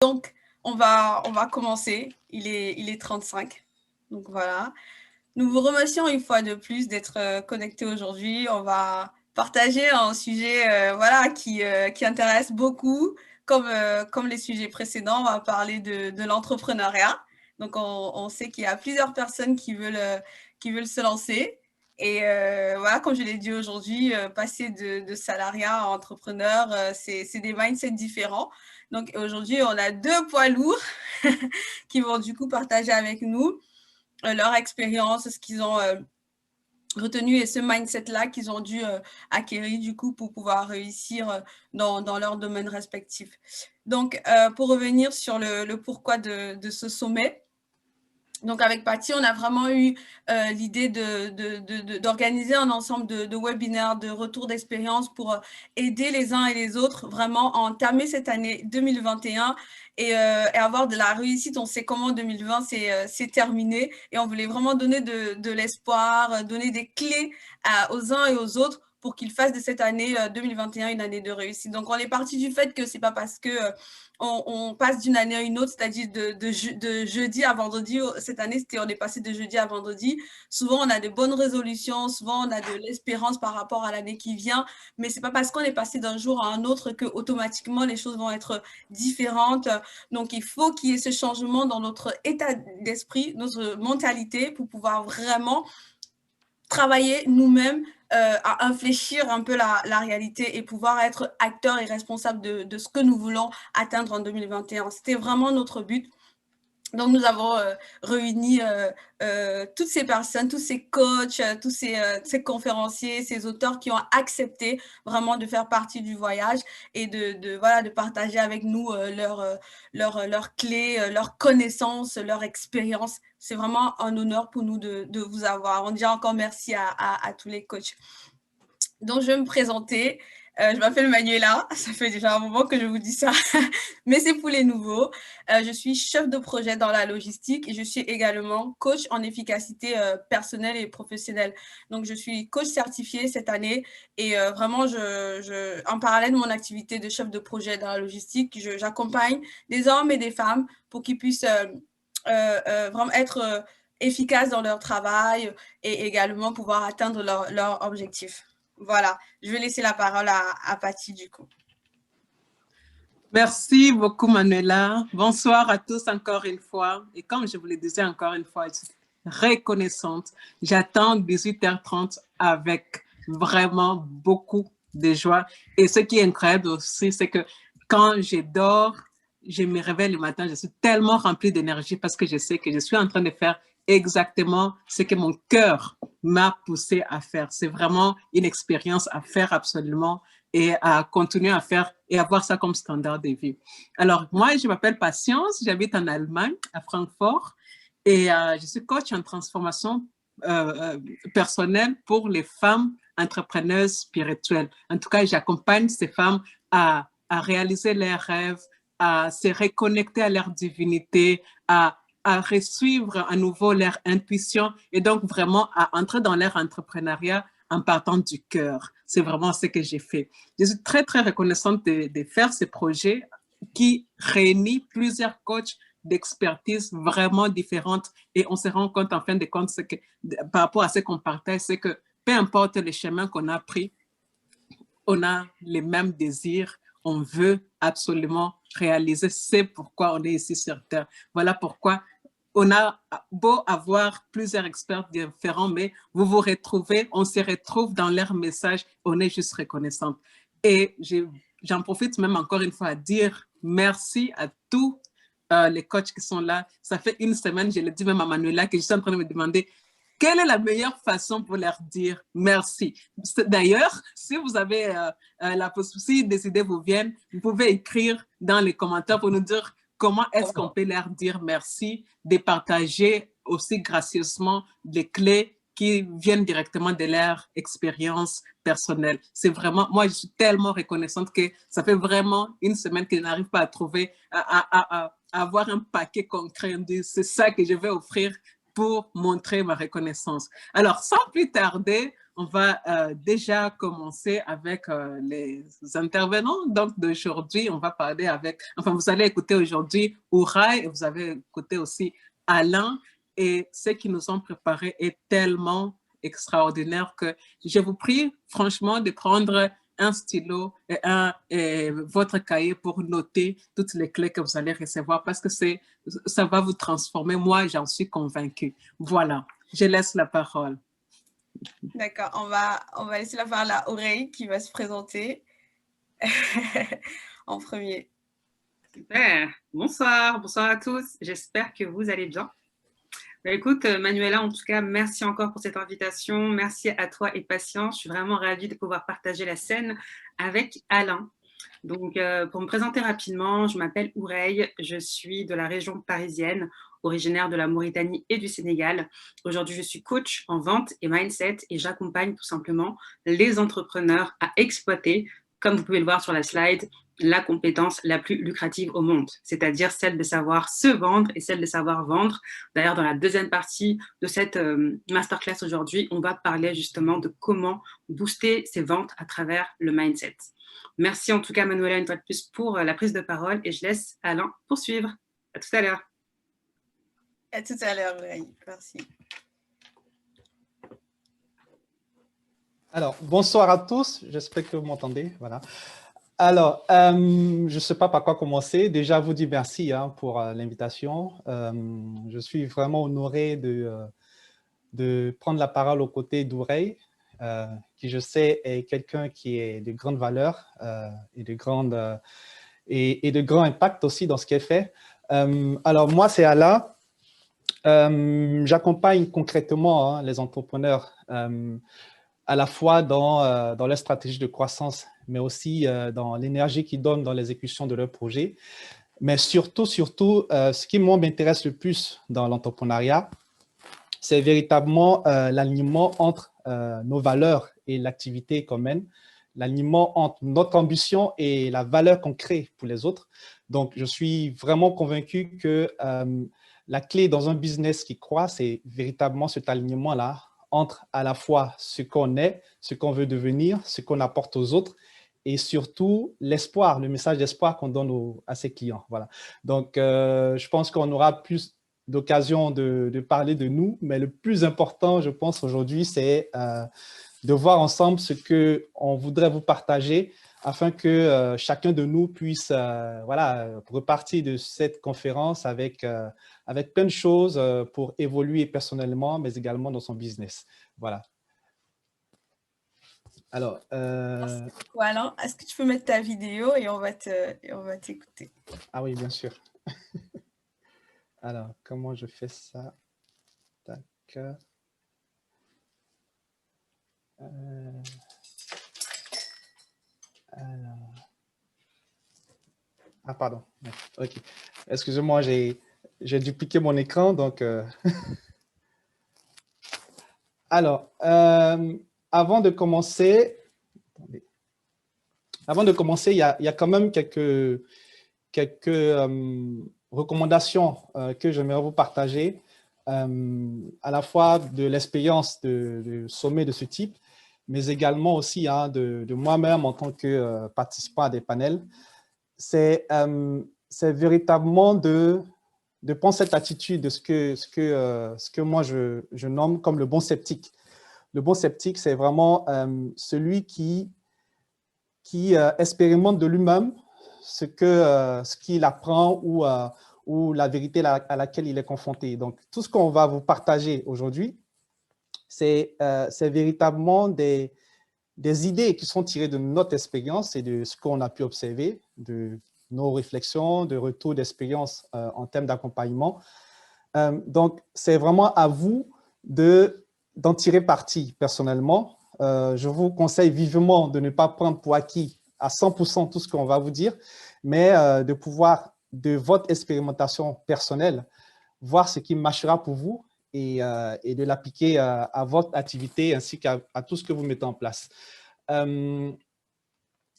Donc, on va commencer. Il est 35. Donc, voilà. Nous vous remercions une fois de plus d'être connectés aujourd'hui. On va partager un sujet voilà, qui intéresse beaucoup. Comme les sujets précédents, on va parler de l'entrepreneuriat. Donc, on sait qu'il y a plusieurs personnes qui veulent se lancer. Et voilà, comme je l'ai dit aujourd'hui, passer de salariat à entrepreneur, c'est des mindsets différents. Donc aujourd'hui, on a deux poids lourds qui vont du coup partager avec nous leur expérience, ce qu'ils ont retenu et ce mindset-là qu'ils ont dû acquérir du coup pour pouvoir réussir dans leur domaine respectif. Donc, pour revenir sur le pourquoi de ce sommet, donc, avec Patty, on a vraiment eu l'idée d'organiser un ensemble de webinaires, de retours d'expérience pour aider les uns et les autres vraiment à entamer cette année 2021 et avoir de la réussite. On sait comment 2020 c'est terminé et on voulait vraiment donner de l'espoir, donner des clés aux uns et aux autres pour qu'ils fassent de cette année 2021 une année de réussite. Donc, on est parti du fait que c'est pas parce que on passe d'une année à une autre, c'est-à-dire de jeudi à vendredi. Cette année, on est passé de jeudi à vendredi. Souvent, on a de bonnes résolutions, souvent, on a de l'espérance par rapport à l'année qui vient, mais c'est pas parce qu'on est passé d'un jour à un autre que automatiquement les choses vont être différentes. Donc, il faut qu'il y ait ce changement dans notre état d'esprit, notre mentalité pour pouvoir vraiment travailler nous-mêmes à infléchir un peu la réalité et pouvoir être acteurs et responsables de ce que nous voulons atteindre en 2021. C'était vraiment notre but. Donc, nous avons réuni toutes ces personnes, tous ces coachs, tous ces conférenciers, ces auteurs qui ont accepté vraiment de faire partie du voyage et voilà, de partager avec nous leurs clés, leurs connaissances, leur expérience. C'est vraiment un honneur pour nous de vous avoir. On dit encore merci à tous les coachs. Donc, je vais me présenter. Je m'appelle Manuela, ça fait déjà un moment que je vous dis ça, mais c'est pour les nouveaux. Je suis chef de projet dans la logistique et je suis également coach en efficacité personnelle et professionnelle. Donc, je suis coach certifiée cette année et vraiment, en parallèle de mon activité de chef de projet dans la logistique, j'accompagne des hommes et des femmes pour qu'ils puissent vraiment être efficaces dans leur travail et également pouvoir atteindre leur objectif. Voilà, je vais laisser la parole à Patty du coup. Merci beaucoup Manuela. Bonsoir à tous encore une fois. Et comme je vous le disais encore une fois, je suis reconnaissante. J'attends 18h30 avec vraiment beaucoup de joie. Et ce qui est incroyable aussi, c'est que quand je dors, je me réveille le matin, je suis tellement remplie d'énergie parce que je sais que je suis en train de faire exactement ce que mon cœur m'a poussé à faire. C'est vraiment une expérience à faire absolument et à continuer à faire et avoir ça comme standard de vie. Alors, moi, je m'appelle Patience, j'habite en Allemagne, à Francfort, et je suis coach en transformation personnelle pour les femmes entrepreneuses spirituelles. En tout cas, j'accompagne ces femmes à réaliser leurs rêves, à se reconnecter à leur divinité, à resuivre à nouveau leur intuition et donc vraiment à entrer dans leur entrepreneuriat en partant du cœur. C'est vraiment ce que j'ai fait. Je suis très, très reconnaissante de faire ce projet qui réunit plusieurs coachs d'expertise vraiment différentes et on se rend compte en fin de compte que, par rapport à ce qu'on partage, c'est que peu importe le chemin qu'on a pris, on a les mêmes désirs, on veut absolument réaliser, c'est pourquoi on est ici sur Terre. Voilà pourquoi on a beau avoir plusieurs experts différents, mais vous vous retrouvez, on se retrouve dans leur message, on est juste reconnaissante. Et j'en profite même encore une fois à dire merci à tous les coachs qui sont là. Ça fait une semaine, je l'ai dit même à Manuela, que je suis en train de me demander quelle est la meilleure façon pour leur dire merci. D'ailleurs, si vous avez la possibilité, si des idées vous viennent, vous pouvez écrire dans les commentaires pour nous dire comment est-ce qu'on peut leur dire merci, de partager aussi gracieusement les clés qui viennent directement de leur expérience personnelle. C'est vraiment, moi, je suis tellement reconnaissante que ça fait vraiment une semaine que je n'arrive pas à trouver, à avoir un paquet concret. C'est ça que je vais offrir pour montrer ma reconnaissance. Alors, sans plus tarder, on va déjà commencer avec les intervenants. Donc, d'aujourd'hui, on va parler avec, enfin, vous allez écouter aujourd'hui Ouraï et vous avez écouté aussi Alain. Et ce qu'ils nous ont préparé est tellement extraordinaire que je vous prie franchement de prendre un stylo et votre cahier pour noter toutes les clés que vous allez recevoir parce que ça va vous transformer. Moi, j'en suis convaincue. Voilà, je laisse la parole. D'accord, on va laisser la parole à Aurélie qui va se présenter en premier. Super, bonsoir à tous. J'espère que vous allez bien. Écoute, Manuela, en tout cas, merci encore pour cette invitation. Merci à toi et Patience. Je suis vraiment ravie de pouvoir partager la scène avec Alain. Donc, pour me présenter rapidement, je m'appelle Ouraï, je suis de la région parisienne, originaire de la Mauritanie et du Sénégal. Aujourd'hui, je suis coach en vente et mindset et j'accompagne tout simplement les entrepreneurs à exploiter, comme vous pouvez le voir sur la slide, la compétence la plus lucrative au monde, c'est-à-dire celle de savoir se vendre et celle de savoir vendre. D'ailleurs, dans la deuxième partie de cette masterclass aujourd'hui, on va parler justement de comment booster ses ventes à travers le mindset. Merci en tout cas, Manuela, une fois de plus pour la prise de parole et je laisse Alain poursuivre. À tout à l'heure. À tout à l'heure, merci. Alors, bonsoir à tous. J'espère que vous m'entendez. Voilà. Alors, je ne sais pas par quoi commencer. Déjà, vous dire merci pour l'invitation. Je suis vraiment honoré de prendre la parole aux côtés d'Ouraï, qui je sais est quelqu'un qui est de grande valeur et de grand impact aussi dans ce qu'elle fait. Alors, moi, c'est Alain. J'accompagne concrètement les entrepreneurs à la fois dans leur stratégie de croissance, mais aussi dans l'énergie qu'ils donnent dans l'exécution de leurs projets. Mais surtout, ce qui moi m'intéresse le plus dans l'entrepreneuriat, c'est véritablement l'alignement entre nos valeurs et l'activité qu'on mène, l'alignement entre notre ambition et la valeur qu'on crée pour les autres. Donc, je suis vraiment convaincu que la clé dans un business qui croît, c'est véritablement cet alignement-là entre à la fois ce qu'on est, ce qu'on veut devenir, ce qu'on apporte aux autres et surtout l'espoir, le message d'espoir qu'on donne à ses clients. Voilà. Donc, je pense qu'on aura plus d'occasion de parler de nous, mais le plus important, je pense, aujourd'hui, c'est de voir ensemble ce qu'on voudrait vous partager afin que chacun de nous puisse repartir de cette conférence avec plein de choses pour évoluer personnellement, mais également dans son business. Voilà. Alors, Merci beaucoup, Alain. Est-ce que tu peux mettre ta vidéo et on va t'écouter? Ah oui, bien sûr. Alors, comment je fais ça? Tac. Alors. Ah, pardon. OK. Excusez-moi, j'ai dupliqué mon écran, donc... Alors, avant de commencer, il y a quand même quelques recommandations que j'aimerais vous partager, à la fois de l'expérience de sommets de ce type, mais également aussi de moi-même en tant que participant à des panels. C'est véritablement de prendre cette attitude de ce que moi je nomme comme le bon sceptique. Le bon sceptique, c'est vraiment celui qui expérimente de lui-même ce qu'il apprend ou la vérité à laquelle il est confronté. Donc, tout ce qu'on va vous partager aujourd'hui, c'est véritablement des idées qui sont tirées de notre expérience et de ce qu'on a pu observer, de nos réflexions, de retours d'expérience en termes d'accompagnement. Donc, c'est vraiment à vous d'en tirer parti personnellement. Je vous conseille vivement de ne pas prendre pour acquis à 100% tout ce qu'on va vous dire, mais de pouvoir, de votre expérimentation personnelle, voir ce qui marchera pour vous et de l'appliquer à votre activité ainsi qu'à tout ce que vous mettez en place.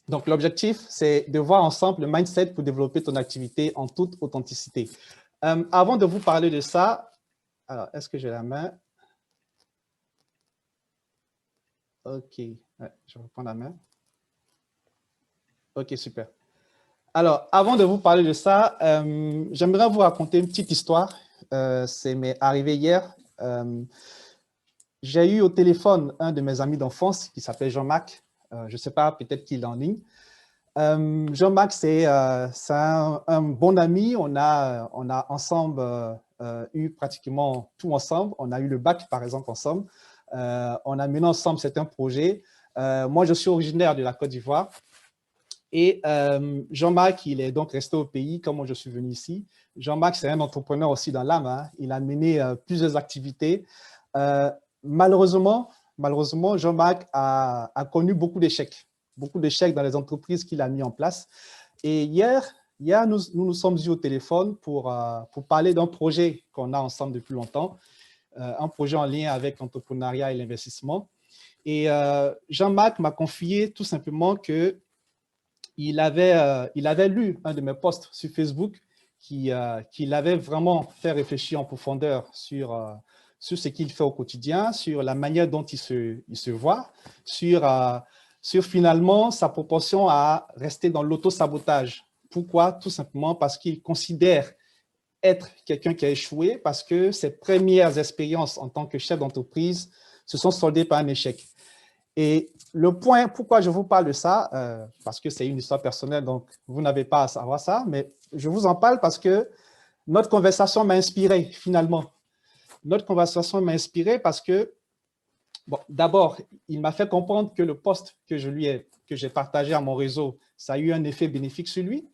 Donc, l'objectif, c'est de voir ensemble le mindset pour développer ton activité en toute authenticité. Avant de vous parler de ça, Alors, est-ce que j'ai la main? OK. Ouais, je reprends la main. OK, super. Alors, avant de vous parler de ça, j'aimerais vous raconter une petite histoire. C'est m'est arrivé hier. J'ai eu au téléphone un de mes amis d'enfance qui s'appelle Jean-Marc. Je ne sais pas, peut-être qu'il est en ligne. Jean-Marc, c'est un bon ami. On a ensemble eu pratiquement tout ensemble. On a eu le bac, par exemple, ensemble. On a mené ensemble certains projets. Moi, je suis originaire de la Côte d'Ivoire. Et Jean-Marc, il est donc resté au pays comme moi je suis venu ici. Jean-Marc, c'est un entrepreneur aussi dans l'âme. Hein. Il a mené plusieurs activités. Malheureusement, Jean-Marc a connu beaucoup d'échecs dans les entreprises qu'il a mis en place. Et hier nous sommes vus au téléphone pour parler d'un projet qu'on a ensemble depuis longtemps, un projet en lien avec l'entrepreneuriat et l'investissement. Et Jean-Marc m'a confié tout simplement que il avait lu un de mes posts sur Facebook qui l'avait vraiment fait réfléchir en profondeur sur ce qu'il fait au quotidien, sur la manière dont il se voit, sur finalement sa propension à rester dans l'auto-sabotage. Pourquoi? Tout simplement parce qu'il considère être quelqu'un qui a échoué, parce que ses premières expériences en tant que chef d'entreprise se sont soldées par un échec. Et le point, pourquoi je vous parle de ça, parce que c'est une histoire personnelle, donc vous n'avez pas à savoir ça, mais je vous en parle parce que notre conversation m'a inspiré, finalement. Notre conversation m'a inspiré parce que, bon, d'abord, il m'a fait comprendre que le post que j'ai partagé à mon réseau, ça a eu un effet bénéfique sur lui.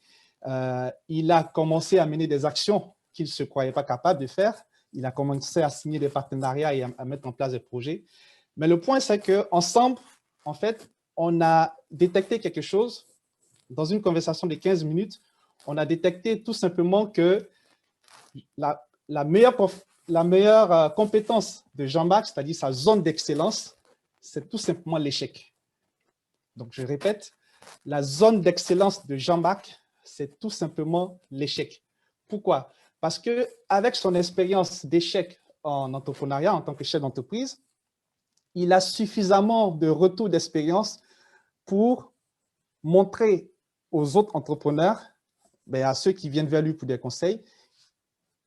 Il a commencé à mener des actions qu'il ne se croyait pas capable de faire. Il a commencé à signer des partenariats et à mettre en place des projets. Mais le point, c'est qu'ensemble, en fait, on a détecté quelque chose. Dans une conversation de 15 minutes, on a détecté tout simplement que la meilleure compétence de Jean-Marc, c'est-à-dire sa zone d'excellence, c'est tout simplement l'échec. Donc, je répète, la zone d'excellence de Jean-Marc, c'est tout simplement l'échec. Pourquoi? Parce qu'avec son expérience d'échec en entrepreneuriat, en tant que chef d'entreprise, il a suffisamment de retours d'expérience pour montrer aux autres entrepreneurs, à ceux qui viennent vers lui pour des conseils,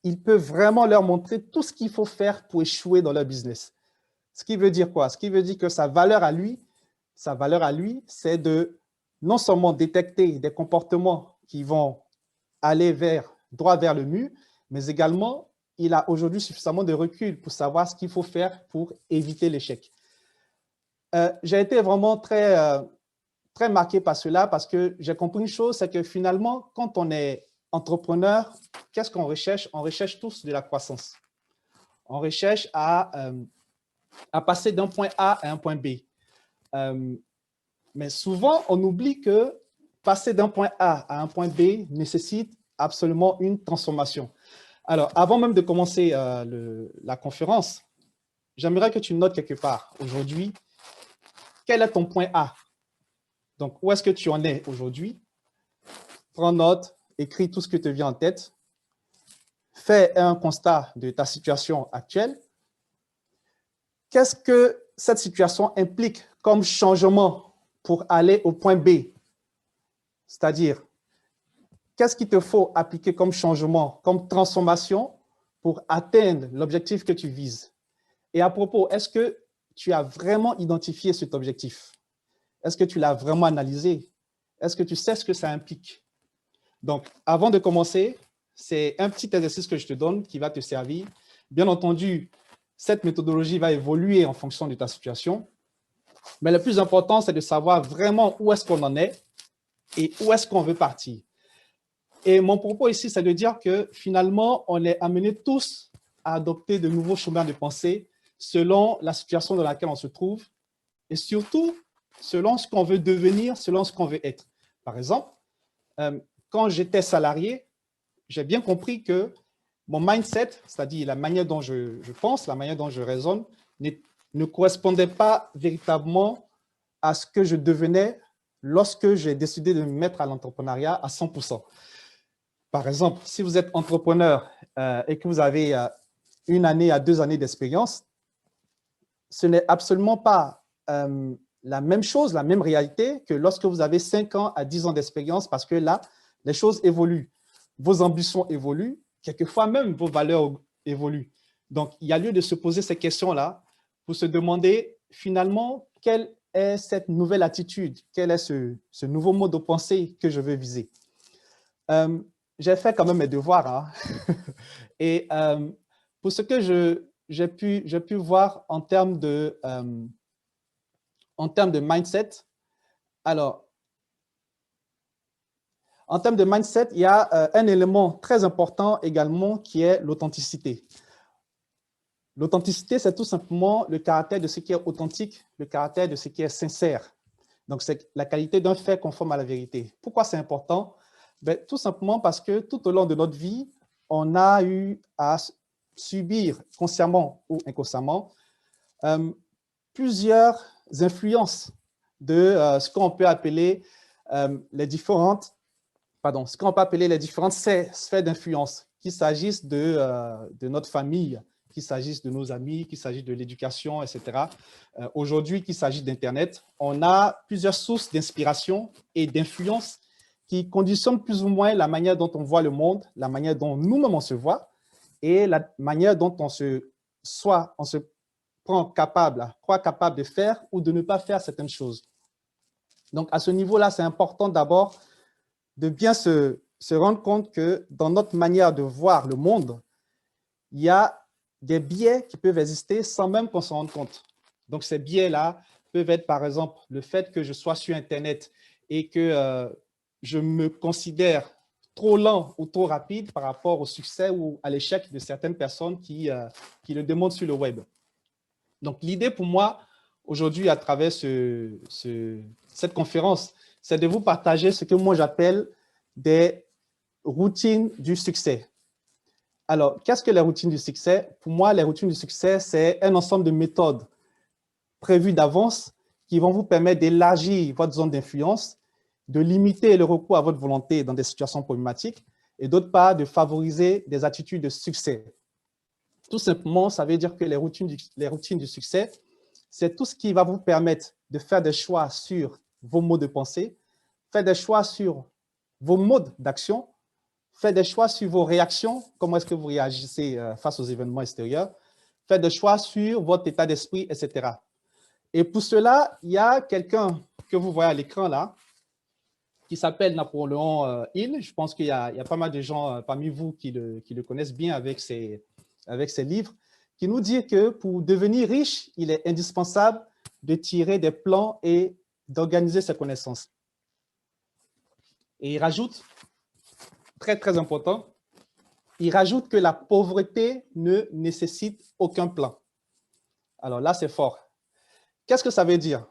il peut vraiment leur montrer tout ce qu'il faut faire pour échouer dans leur business. Ce qui veut dire quoi? Ce qui veut dire que sa valeur à lui, c'est de non seulement détecter des comportements qui vont aller droit vers le mur, mais également, il a aujourd'hui suffisamment de recul pour savoir ce qu'il faut faire pour éviter l'échec. J'ai été vraiment très marqué par cela parce que j'ai compris une chose, c'est que finalement, quand on est entrepreneur, qu'est-ce qu'on recherche? On recherche tous de la croissance. On recherche à passer d'un point A à un point B. Mais souvent, on oublie que passer d'un point A à un point B nécessite absolument une transformation. Alors, avant même de commencer la conférence, j'aimerais que tu notes quelque part aujourd'hui, quel est ton point A? Donc, où est-ce que tu en es aujourd'hui? Prends note, écris tout ce que te vient en tête. Fais un constat de ta situation actuelle. Qu'est-ce que cette situation implique comme changement pour aller au point B? C'est-à-dire, qu'est-ce qu'il te faut appliquer comme changement, comme transformation pour atteindre l'objectif que tu vises? Et à propos, est-ce que tu as vraiment identifié cet objectif? Est-ce que tu l'as vraiment analysé? Est-ce que tu sais ce que ça implique? Donc, avant de commencer, c'est un petit exercice que je te donne qui va te servir. Bien entendu, cette méthodologie va évoluer en fonction de ta situation. Mais le plus important, c'est de savoir vraiment où est-ce qu'on en est et où est-ce qu'on veut partir. Et mon propos ici, c'est de dire que finalement, on est amenés tous à adopter de nouveaux chemins de pensée selon la situation dans laquelle on se trouve et surtout selon ce qu'on veut devenir, selon ce qu'on veut être. Par exemple, quand j'étais salarié, j'ai bien compris que mon mindset, c'est-à-dire la manière dont je pense, la manière dont je raisonne, ne correspondait pas véritablement à ce que je devenais lorsque j'ai décidé de me mettre à l'entrepreneuriat à 100%. Par exemple, si vous êtes entrepreneur et que vous avez 1 année à 2 années d'expérience, ce n'est absolument pas la même chose, la même réalité que lorsque vous avez 5 ans à 10 ans d'expérience, parce que là, les choses évoluent. Vos ambitions évoluent, quelquefois même vos valeurs évoluent. Donc, il y a lieu de se poser ces questions-là pour se demander finalement quelle est cette nouvelle attitude, quel est ce nouveau mode de pensée que je veux viser. J'ai fait quand même mes devoirs. Hein. Et pour ce que j'ai pu voir en termes de mindset, alors, en termes de mindset, il y a un élément très important également qui est l'authenticité. L'authenticité, c'est tout simplement le caractère de ce qui est authentique, le caractère de ce qui est sincère. Donc, c'est la qualité d'un fait conforme à la vérité. Pourquoi c'est important? Ben, tout simplement parce que tout au long de notre vie, on a eu à subir, consciemment ou inconsciemment, plusieurs influences de ce qu'on peut appeler les différentes sphères d'influence, qu'il s'agisse de notre famille, qu'il s'agisse de nos amis, qu'il s'agisse de l'éducation, etc. Aujourd'hui, qu'il s'agisse d'Internet, on a plusieurs sources d'inspiration et d'influence qui conditionnent plus ou moins la manière dont on voit le monde, la manière dont nous-mêmes on se voit et la manière dont on se croit capable de faire ou de ne pas faire certaines choses. Donc, à ce niveau-là, c'est important d'abord de bien se rendre compte que dans notre manière de voir le monde, il y a des biais qui peuvent exister sans même qu'on s'en rende compte. Donc, ces biais-là peuvent être, par exemple, le fait que je sois sur Internet et que je me considère trop lent ou trop rapide par rapport au succès ou à l'échec de certaines personnes qui le démontrent sur le web. Donc, l'idée pour moi, aujourd'hui, à travers cette conférence, c'est de vous partager ce que moi j'appelle des routines du succès. Alors, qu'est-ce que les routines du succès? Pour moi, les routines du succès, c'est un ensemble de méthodes prévues d'avance qui vont vous permettre d'élargir votre zone d'influence, de limiter le recours à votre volonté dans des situations problématiques et d'autre part, de favoriser des attitudes de succès. Tout simplement, ça veut dire que les routines du succès, c'est tout ce qui va vous permettre de faire des choix sur vos modes de pensée, faire des choix sur vos modes d'action, faites des choix sur vos réactions, comment est-ce que vous réagissez face aux événements extérieurs, faites des choix sur votre état d'esprit, etc. Et pour cela, il y a quelqu'un que vous voyez à l'écran là, qui s'appelle Napoléon Hill. Je pense qu'il y a pas mal de gens parmi vous qui le connaissent bien avec ses livres, qui nous dit que pour devenir riche, il est indispensable de tirer des plans et d'organiser ses connaissances. Et il rajoute, très, très important, il rajoute que la pauvreté ne nécessite aucun plan. Alors là, c'est fort. Qu'est-ce que ça veut dire?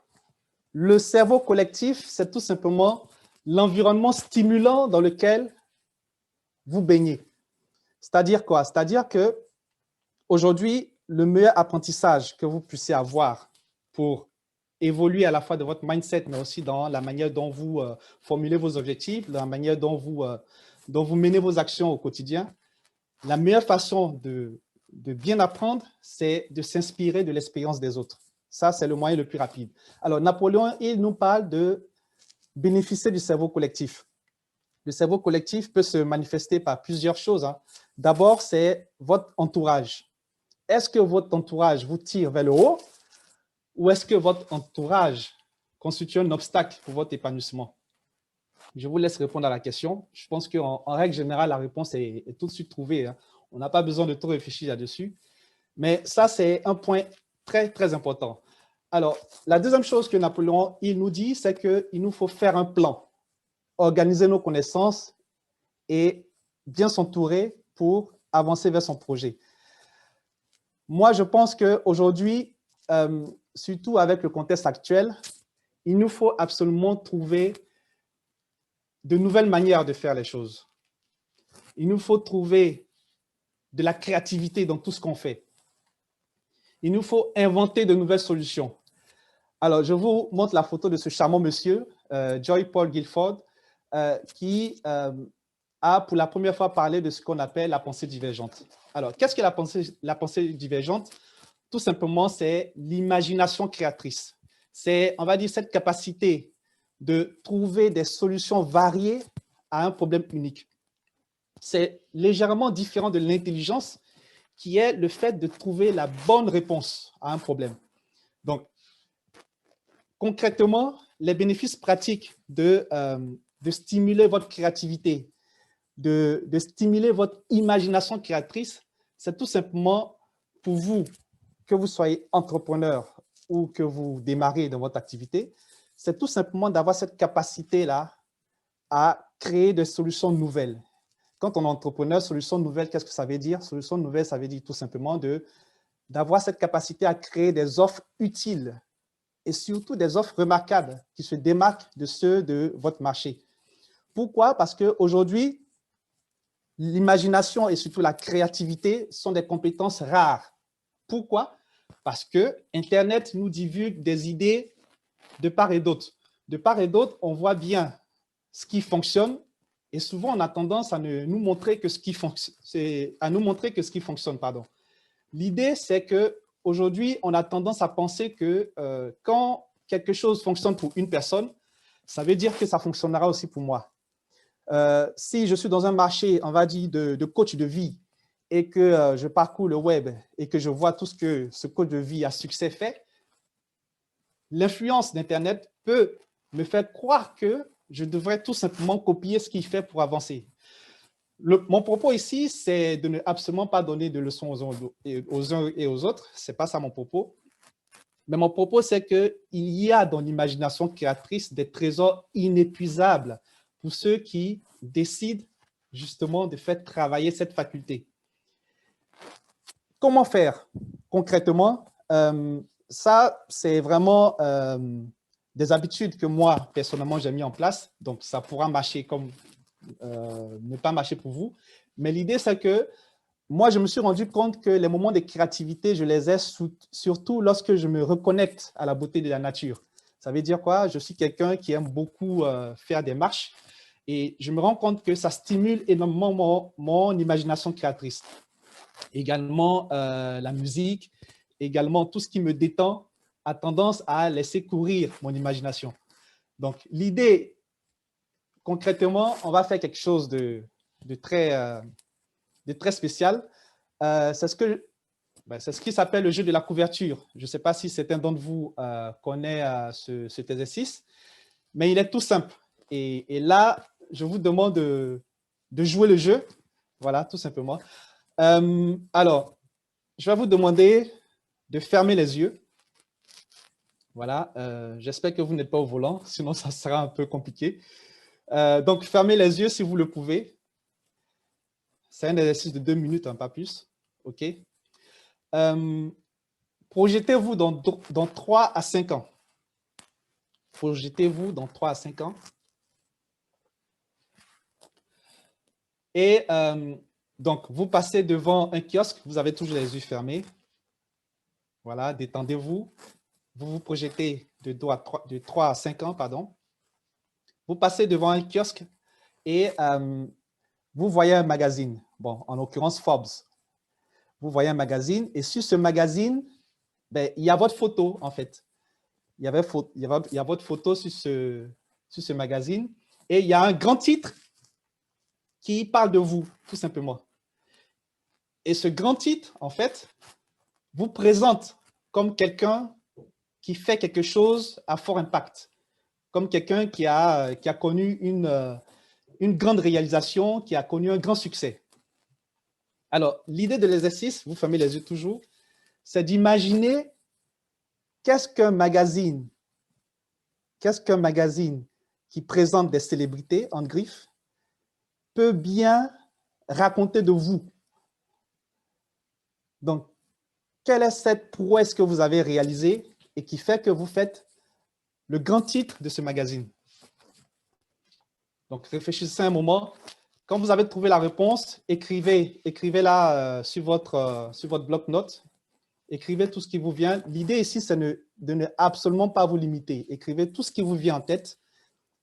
Le cerveau collectif, c'est tout simplement l'environnement stimulant dans lequel vous baignez. C'est-à-dire quoi? C'est-à-dire que aujourd'hui, le meilleur apprentissage que vous puissiez avoir pour évoluer à la fois de votre mindset, mais aussi dans la manière dont vous formulez vos objectifs, la manière dont vous menez vos actions au quotidien, la meilleure façon de bien apprendre, c'est de s'inspirer de l'expérience des autres. Ça, c'est le moyen le plus rapide. Alors, Napoléon, il nous parle de bénéficier du cerveau collectif. Le cerveau collectif peut se manifester par plusieurs choses. Hein. D'abord, c'est votre entourage. Est-ce que votre entourage vous tire vers le haut ou est-ce que votre entourage constitue un obstacle pour votre épanouissement? Je vous laisse répondre à la question. Je pense qu'en règle générale, la réponse est tout de suite trouvée. Hein. On n'a pas besoin de trop réfléchir là-dessus. Mais ça, c'est un point très, très important. Alors, la deuxième chose que Napoléon il nous dit, c'est qu'il nous faut faire un plan, organiser nos connaissances et bien s'entourer pour avancer vers son projet. Moi, je pense qu'aujourd'hui, surtout avec le contexte actuel, il nous faut absolument trouver de nouvelles manières de faire les choses. Il nous faut trouver de la créativité dans tout ce qu'on fait. Il nous faut inventer de nouvelles solutions. Alors, je vous montre la photo de ce charmant monsieur, Joy Paul Guilford, qui a pour la première fois parlé de ce qu'on appelle la pensée divergente. Alors, qu'est-ce que la pensée divergente? Tout simplement, c'est l'imagination créatrice. C'est, on va dire, cette capacité de trouver des solutions variées à un problème unique. C'est légèrement différent de l'intelligence, qui est le fait de trouver la bonne réponse à un problème. Donc, concrètement, les bénéfices pratiques de stimuler votre créativité, de stimuler votre imagination créatrice, c'est tout simplement pour vous, que vous soyez entrepreneur ou que vous démarrez dans votre activité, c'est tout simplement d'avoir cette capacité-là à créer des solutions nouvelles. Quand on est entrepreneur, solution nouvelle, qu'est-ce que ça veut dire? Solution nouvelle, ça veut dire tout simplement d'avoir cette capacité à créer des offres utiles et surtout des offres remarquables qui se démarquent de ceux de votre marché. Pourquoi? Parce qu'aujourd'hui, l'imagination et surtout la créativité sont des compétences rares. Pourquoi? Parce que Internet nous divulgue des idées de part et d'autre. De part et d'autre, on voit bien ce qui fonctionne et souvent on a tendance à nous montrer que ce qui fonctionne. L'idée, c'est qu'aujourd'hui, on a tendance à penser que quand quelque chose fonctionne pour une personne, ça veut dire que ça fonctionnera aussi pour moi. Si je suis dans un marché, on va dire, de coach de vie et que je parcours le web et que je vois tout ce que ce coach de vie à succès fait, l'influence d'Internet peut me faire croire que je devrais tout simplement copier ce qu'il fait pour avancer. Mon propos ici, c'est de ne absolument pas donner de leçons aux uns et aux autres. Ce n'est pas ça mon propos. Mais mon propos, c'est qu'il y a dans l'imagination créatrice des trésors inépuisables pour ceux qui décident justement de faire travailler cette faculté. Comment faire concrètement? Ça, c'est vraiment des habitudes que moi, personnellement, j'ai mis en place. Donc, ça pourra marcher comme ne pas marcher pour vous. Mais l'idée, c'est que moi, je me suis rendu compte que les moments de créativité, je les ai surtout lorsque je me reconnecte à la beauté de la nature. Ça veut dire quoi? Je suis quelqu'un qui aime beaucoup faire des marches et je me rends compte que ça stimule énormément mon imagination créatrice. Également, la musique, également tout ce qui me détend a tendance à laisser courir mon imagination. Donc, l'idée, concrètement, on va faire quelque chose de très spécial. C'est ce qui s'appelle le jeu de la couverture. Je ne sais pas si certains d'entre vous connaît cet exercice, mais il est tout simple. Et là, je vous demande de jouer le jeu. Voilà, tout simplement. Alors, je vais vous demander de fermer les yeux. Voilà, j'espère que vous n'êtes pas au volant, sinon ça sera un peu compliqué. Donc, fermez les yeux si vous le pouvez. C'est un exercice de 2 minutes, hein, pas plus. OK. Projetez-vous dans 3 à 5 ans. Projetez-vous dans 3 à 5 ans. Et donc, vous passez devant un kiosque, vous avez toujours les yeux fermés. Voilà, détendez-vous. Vous vous projetez de 3 à 5 ans, pardon. Vous passez devant un kiosque et vous voyez un magazine. Bon, en l'occurrence, Forbes. Vous voyez un magazine et sur ce magazine, ben, il y a votre photo, en fait. Il y a votre photo sur ce magazine et il y a un grand titre qui parle de vous, tout simplement. Et ce grand titre, en fait, vous présente comme quelqu'un qui fait quelque chose à fort impact, comme quelqu'un qui a connu une grande réalisation, qui a connu un grand succès. Alors, l'idée de l'exercice, vous fermez les yeux toujours, c'est d'imaginer qu'est-ce qu'un magazine qui présente des célébrités en griffe peut bien raconter de vous. Donc, quelle est cette prouesse que vous avez réalisée et qui fait que vous faites le grand titre de ce magazine? Donc, réfléchissez un moment. Quand vous avez trouvé la réponse, écrivez-la sur votre bloc-notes. Écrivez tout ce qui vous vient. L'idée ici, c'est de ne absolument pas vous limiter. Écrivez tout ce qui vous vient en tête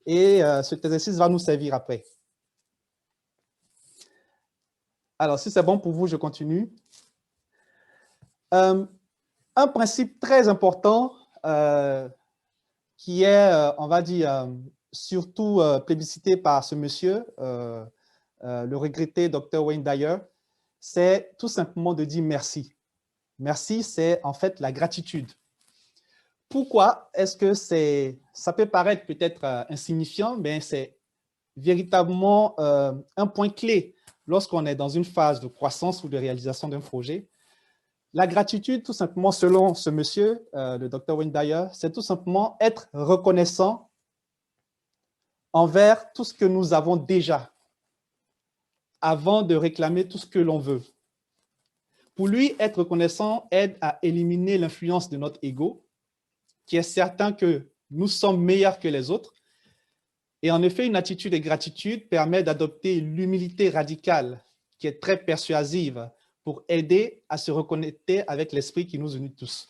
et cet exercice va nous servir après. Alors, si c'est bon pour vous, je continue. Un principe très important qui est, on va dire, surtout plébiscité par ce monsieur, le regretté Dr. Wayne Dyer, c'est tout simplement de dire merci. Merci, c'est en fait la gratitude. Pourquoi est-ce que ça peut paraître peut-être insignifiant, mais c'est véritablement un point clé lorsqu'on est dans une phase de croissance ou de réalisation d'un projet. La gratitude, tout simplement, selon ce monsieur, le Dr. Wayne Dyer, c'est tout simplement être reconnaissant envers tout ce que nous avons déjà, avant de réclamer tout ce que l'on veut. Pour lui, être reconnaissant aide à éliminer l'influence de notre ego, qui est certain que nous sommes meilleurs que les autres. Et en effet, une attitude de gratitude permet d'adopter l'humilité radicale, qui est très persuasive, pour aider à se reconnecter avec l'esprit qui nous unit tous.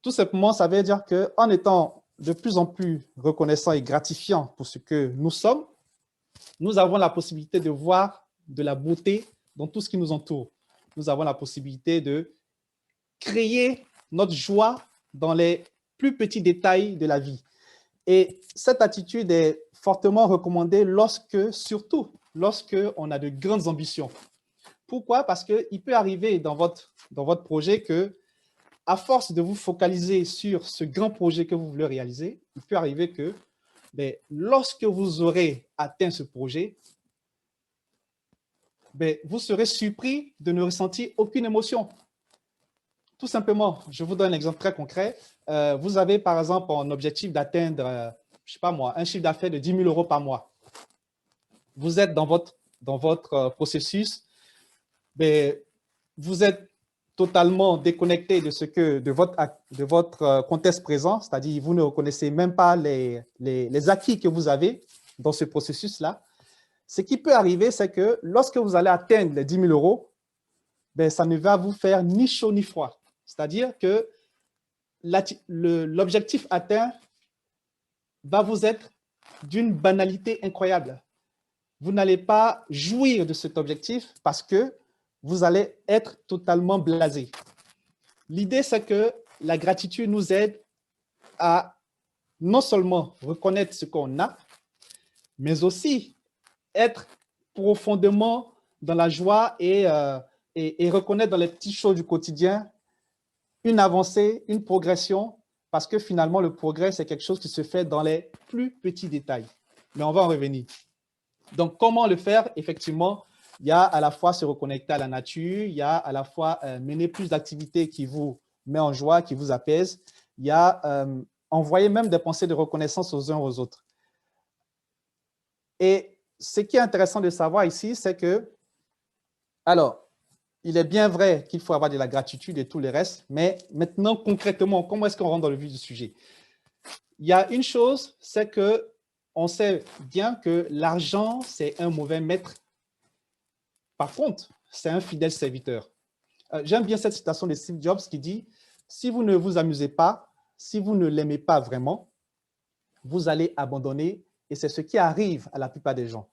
Tout simplement, ça veut dire qu'en étant de plus en plus reconnaissant et gratifiant pour ce que nous sommes, nous avons la possibilité de voir de la beauté dans tout ce qui nous entoure. Nous avons la possibilité de créer notre joie dans les plus petits détails de la vie. Et cette attitude est fortement recommandée surtout lorsqu'on a de grandes ambitions. Pourquoi? Parce qu'il peut arriver dans votre projet que, à force de vous focaliser sur ce grand projet que vous voulez réaliser, il peut arriver que lorsque vous aurez atteint ce projet, vous serez surpris de ne ressentir aucune émotion. Tout simplement, je vous donne un exemple très concret. Vous avez par exemple un objectif d'atteindre, je ne sais pas moi, un chiffre d'affaires de 10 000 € par mois. Vous êtes dans votre processus, vous êtes totalement déconnecté de votre contexte présent, c'est-à-dire vous ne reconnaissez même pas les acquis que vous avez dans ce processus-là. Ce qui peut arriver, c'est que lorsque vous allez atteindre les 10 000 €, ça ne va vous faire ni chaud ni froid. C'est-à-dire que l'objectif atteint va vous être d'une banalité incroyable. Vous n'allez pas jouir de cet objectif parce que vous allez être totalement blasé. L'idée, c'est que la gratitude nous aide à non seulement reconnaître ce qu'on a, mais aussi être profondément dans la joie et reconnaître dans les petites choses du quotidien une avancée, une progression, parce que finalement, le progrès, c'est quelque chose qui se fait dans les plus petits détails. Mais on va en revenir. Donc, comment le faire? Effectivement, il y a à la fois se reconnecter à la nature, il y a à la fois mener plus d'activités qui vous met en joie, qui vous apaisent, il y a envoyer même des pensées de reconnaissance aux uns aux autres. Et ce qui est intéressant de savoir ici, c'est que, alors, il est bien vrai qu'il faut avoir de la gratitude et tout le reste, mais maintenant, concrètement, comment est-ce qu'on rentre dans le vif du sujet? Il y a une chose, c'est qu'on sait bien que l'argent, c'est un mauvais maître. Par contre, c'est un fidèle serviteur. J'aime bien cette citation de Steve Jobs qui dit « Si vous ne vous amusez pas, si vous ne l'aimez pas vraiment, vous allez abandonner. » Et c'est ce qui arrive à la plupart des gens.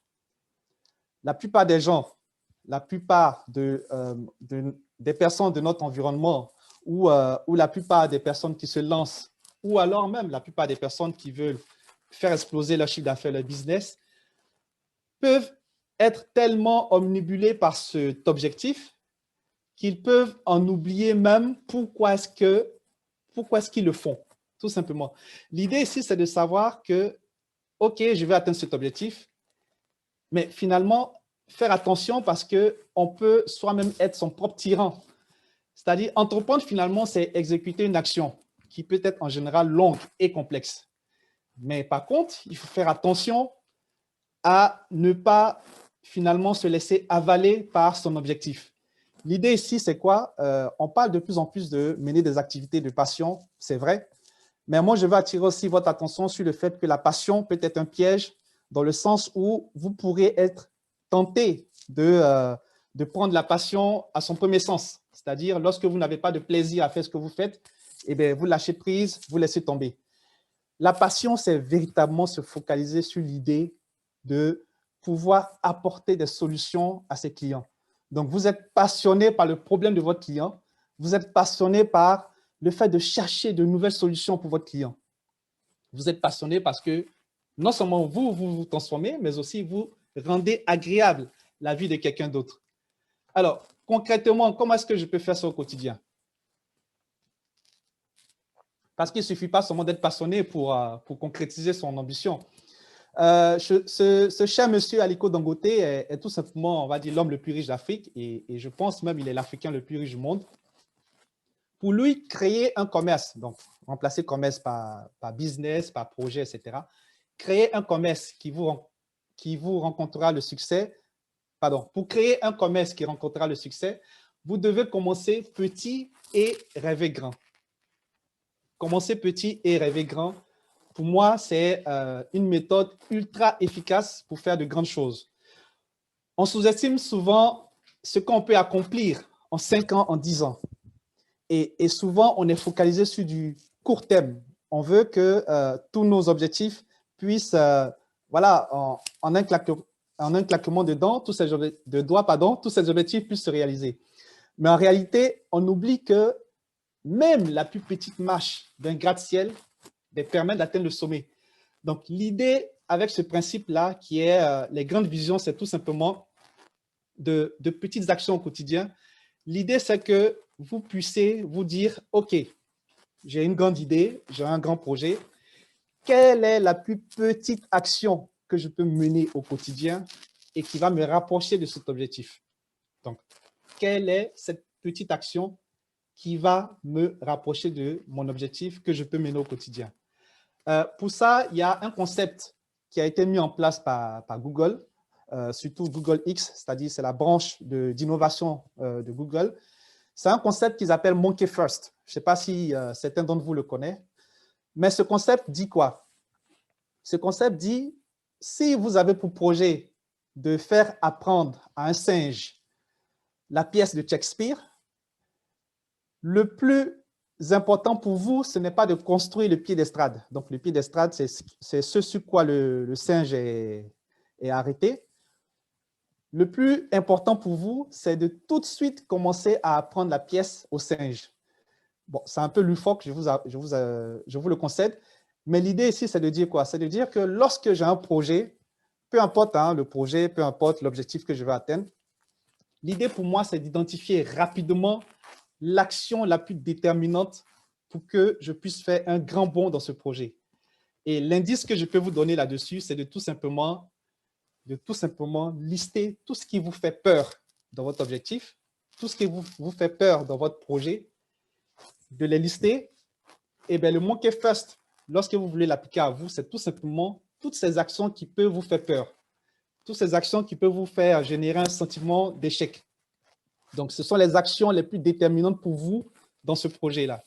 La plupart des gens, la plupart des personnes de notre environnement ou la plupart des personnes qui se lancent ou alors même la plupart des personnes qui veulent faire exploser leur chiffre d'affaires, leur business, peuvent être tellement omnibulés par cet objectif qu'ils peuvent en oublier même pourquoi est-ce qu'ils le font, tout simplement. L'idée ici, c'est de savoir que, OK, je vais atteindre cet objectif, mais finalement, faire attention parce qu'on peut soi-même être son propre tyran. C'est-à-dire, entreprendre finalement, c'est exécuter une action qui peut être en général longue et complexe. Mais par contre, il faut faire attention à ne pas finalement se laisser avaler par son objectif. L'idée ici, c'est quoi? On parle de plus en plus de mener des activités de passion, c'est vrai, mais moi, je veux attirer aussi votre attention sur le fait que la passion peut être un piège dans le sens où vous pourrez être tenté de prendre la passion à son premier sens. C'est-à-dire, lorsque vous n'avez pas de plaisir à faire ce que vous faites, eh bien, vous lâchez prise, vous laissez tomber. La passion, c'est véritablement se focaliser sur l'idée de pouvoir apporter des solutions à ses clients, Donc, vous êtes passionné par le problème de votre client. Vous êtes passionné par le fait de chercher de nouvelles solutions pour votre client. Vous êtes passionné parce que non seulement vous vous transformez, mais aussi vous rendez agréable la vie de quelqu'un d'autre. Alors, concrètement, comment est-ce que je peux faire ça au quotidien? Parce qu'il ne suffit pas seulement d'être passionné pour concrétiser son ambition. Ce cher monsieur Aliko Dangote est tout simplement, on va dire, l'homme le plus riche d'Afrique et je pense même qu'il est l'Africain le plus riche du monde. Pour lui, créer un commerce, donc remplacer commerce par business, par projet, etc. Créer un commerce qui vous rencontrera le succès, pardon, pour créer un commerce qui rencontrera le succès, vous devez commencer petit et rêver grand. Commencer petit et rêver grand, pour moi, c'est une méthode ultra efficace pour faire de grandes choses. On sous-estime souvent ce qu'on peut accomplir en 5 ans, en 10 ans. Et souvent, on est focalisé sur du court terme. On veut que tous nos objectifs puissent, voilà, en un claquement de doigts, tous ces objectifs puissent se réaliser. Mais en réalité, on oublie que même la plus petite marche d'un gratte-ciel permet d'atteindre le sommet. Donc, l'idée avec ce principe-là, qui est les grandes visions, c'est tout simplement de petites actions au quotidien. L'idée, c'est que vous puissiez vous dire, OK, j'ai une grande idée, j'ai un grand projet. Quelle est la plus petite action que je peux mener au quotidien et qui va me rapprocher de cet objectif? Donc, quelle est cette petite action qui va me rapprocher de mon objectif que je peux mener au quotidien? Pour ça, il y a un concept qui a été mis en place par Google, surtout Google X, c'est-à-dire c'est la branche d'innovation de Google. C'est un concept qu'ils appellent Monkey First. Je ne sais pas si certains d'entre vous le connaissent, mais ce concept dit quoi? Ce concept dit, si vous avez pour projet de faire apprendre à un singe la pièce de Shakespeare, le plus important pour vous, ce n'est pas de construire le pied d'estrade. Donc, le pied d'estrade, c'est ce sur quoi le singe est arrêté. Le plus important pour vous, c'est de tout de suite commencer à apprendre la pièce au singe. Bon, c'est un peu loufoque, je vous le concède, mais l'idée ici, c'est de dire quoi? C'est de dire que lorsque j'ai un projet, peu importe le projet, peu importe l'objectif que je veux atteindre, l'idée pour moi, c'est d'identifier rapidement l'action la plus déterminante pour que je puisse faire un grand bond dans ce projet. Et l'indice que je peux vous donner là-dessus, c'est de tout simplement lister tout ce qui vous fait peur dans votre objectif, tout ce qui vous fait peur dans votre projet, de les lister. Et bien, le Monkey First, lorsque vous voulez l'appliquer à vous, c'est tout simplement toutes ces actions qui peuvent vous faire peur, toutes ces actions qui peuvent vous faire générer un sentiment d'échec. Donc, ce sont les actions les plus déterminantes pour vous dans ce projet-là.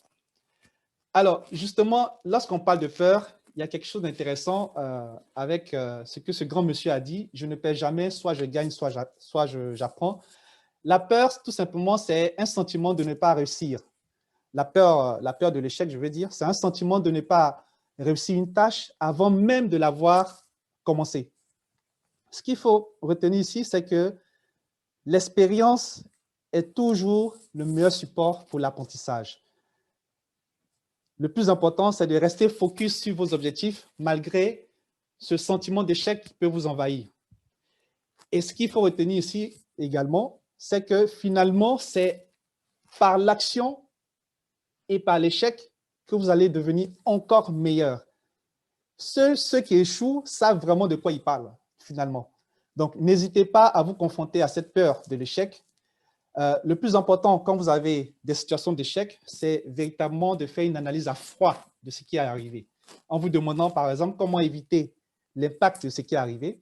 Alors, justement, lorsqu'on parle de peur, il y a quelque chose d'intéressant avec ce que ce grand monsieur a dit. Je ne perds jamais, soit je gagne, soit j'apprends. La peur, tout simplement, c'est un sentiment de ne pas réussir. La peur de l'échec, je veux dire, c'est un sentiment de ne pas réussir une tâche avant même de l'avoir commencée. Ce qu'il faut retenir ici, c'est que l'expérience est toujours le meilleur support pour l'apprentissage. Le plus important, c'est de rester focus sur vos objectifs malgré ce sentiment d'échec qui peut vous envahir. Et ce qu'il faut retenir ici également, c'est que finalement, c'est par l'action et par l'échec que vous allez devenir encore meilleur. Seuls ceux qui échouent savent vraiment de quoi ils parlent, finalement. Donc, n'hésitez pas à vous confronter à cette peur de l'échec. Le plus important quand vous avez des situations d'échec, c'est véritablement de faire une analyse à froid de ce qui est arrivé. En vous demandant, par exemple, comment éviter l'impact de ce qui est arrivé.